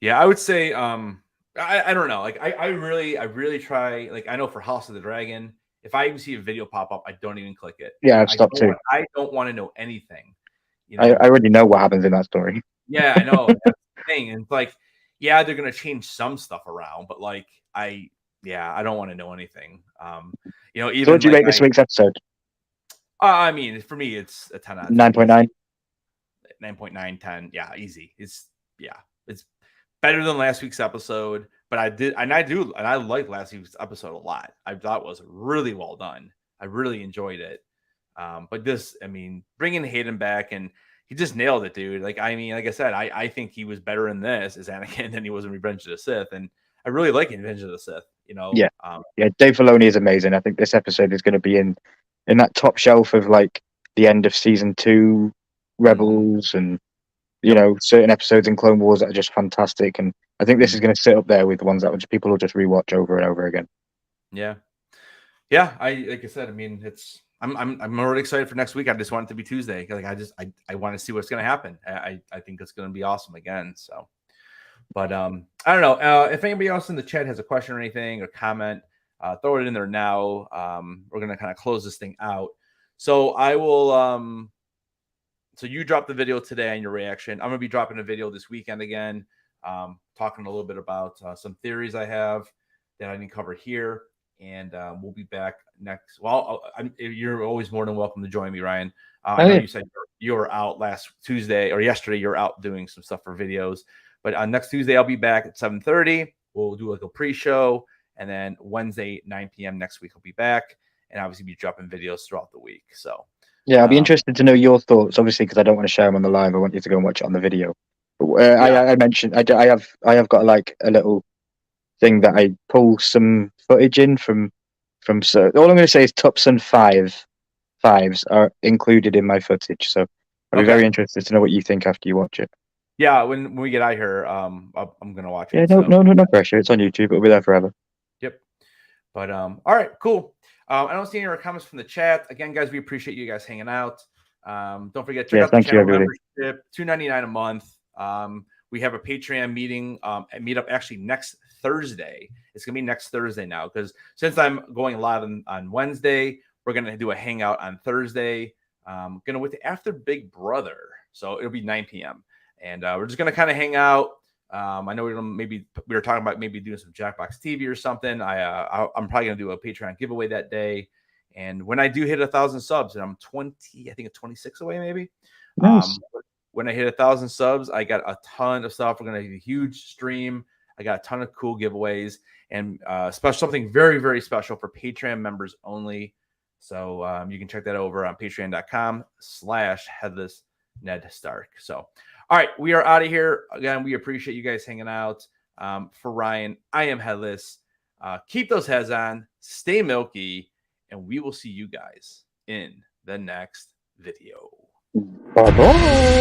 Yeah, I would say I don't know. Like I really try. Like I know for House of the Dragon, if I even see a video pop up, I don't even click it. Yeah, I've stopped too. I don't want to know anything. I already know what happens in that story. Yeah, I know. That's the thing. And it's like, yeah, they're gonna change some stuff around, but like I don't want to know anything. Even. So what do you rate this week's episode? For me, it's a 10 out of 9.9. 9.9, 10. Yeah, easy. It's better than last week's episode, but I liked last week's episode a lot. I thought it was really well done. I really enjoyed it. But this, bringing Hayden back, and he just nailed it, dude. Like I said, I think he was better in this as Anakin than he was in Revenge of the Sith, and I really like Revenge of the Sith. Yeah, Dave Filoni is amazing. I think this episode is going to be in that top shelf of like the end of season 2 Rebels and certain episodes in Clone Wars that are just fantastic, and I think this is going to sit up there with the ones that people will just rewatch over and over again. Yeah. Like I said, it's I'm already excited for next week. I just want it to be Tuesday. Like I want to see what's going to happen. I think it's going to be awesome again. So, but I don't know if anybody else in the chat has a question or anything or comment, throw it in there now. We're going to kind of close this thing out. So I will so you dropped the video today on your reaction. I'm gonna be dropping a video this weekend again, talking a little bit about some theories I have that I didn't cover here, and we'll be back next. Well, you're always more than welcome to join me, Ryan. I know you said you were out last Tuesday or yesterday. You're out doing some stuff for videos, but next Tuesday I'll be back at 7:30. We'll do like a pre-show, and then Wednesday 9 p.m. next week I'll be back, and obviously be dropping videos throughout the week. So yeah, I'll be interested to know your thoughts, obviously, because I don't want to share them on the live. I want you to go and watch it on the video. But, I mentioned I have got like a little thing that I pull some footage in from. So all I'm going to say is Tupson fives are included in my footage. So I'll be very interested to know what you think after you watch it. Yeah, when we get out here, I'm gonna watch it. Yeah, no pressure. It's on YouTube. It'll be there forever. Yep. But all right, cool. I don't see any comments from the chat. Again, guys, we appreciate you guys hanging out. Don't forget, check out the channel membership, $2.99 a month. We have a Patreon meetup actually next Thursday. It's gonna be next Thursday now, because since I'm going live on Wednesday, we're gonna do a hangout on Thursday. Gonna with after Big Brother, so it'll be 9 p.m. and we're just gonna kind of hang out. I know we were talking about maybe doing some Jackbox TV or something. I'm probably gonna do a Patreon giveaway that day, and when I do hit 1,000 subs, and I'm 20, I think it's 26 away maybe. Nice. When I hit 1,000 subs, I got a ton of stuff. We're gonna do a huge stream. I got a ton of cool giveaways and something very, very special for Patreon members only. So you can check that over on patreon.com/Headless Ned Stark. So, all right, we are out of here. Again, we appreciate you guys hanging out. For Ryan, I am Headless. Keep those heads on, stay milky, and we will see you guys in the next video. Bye-bye.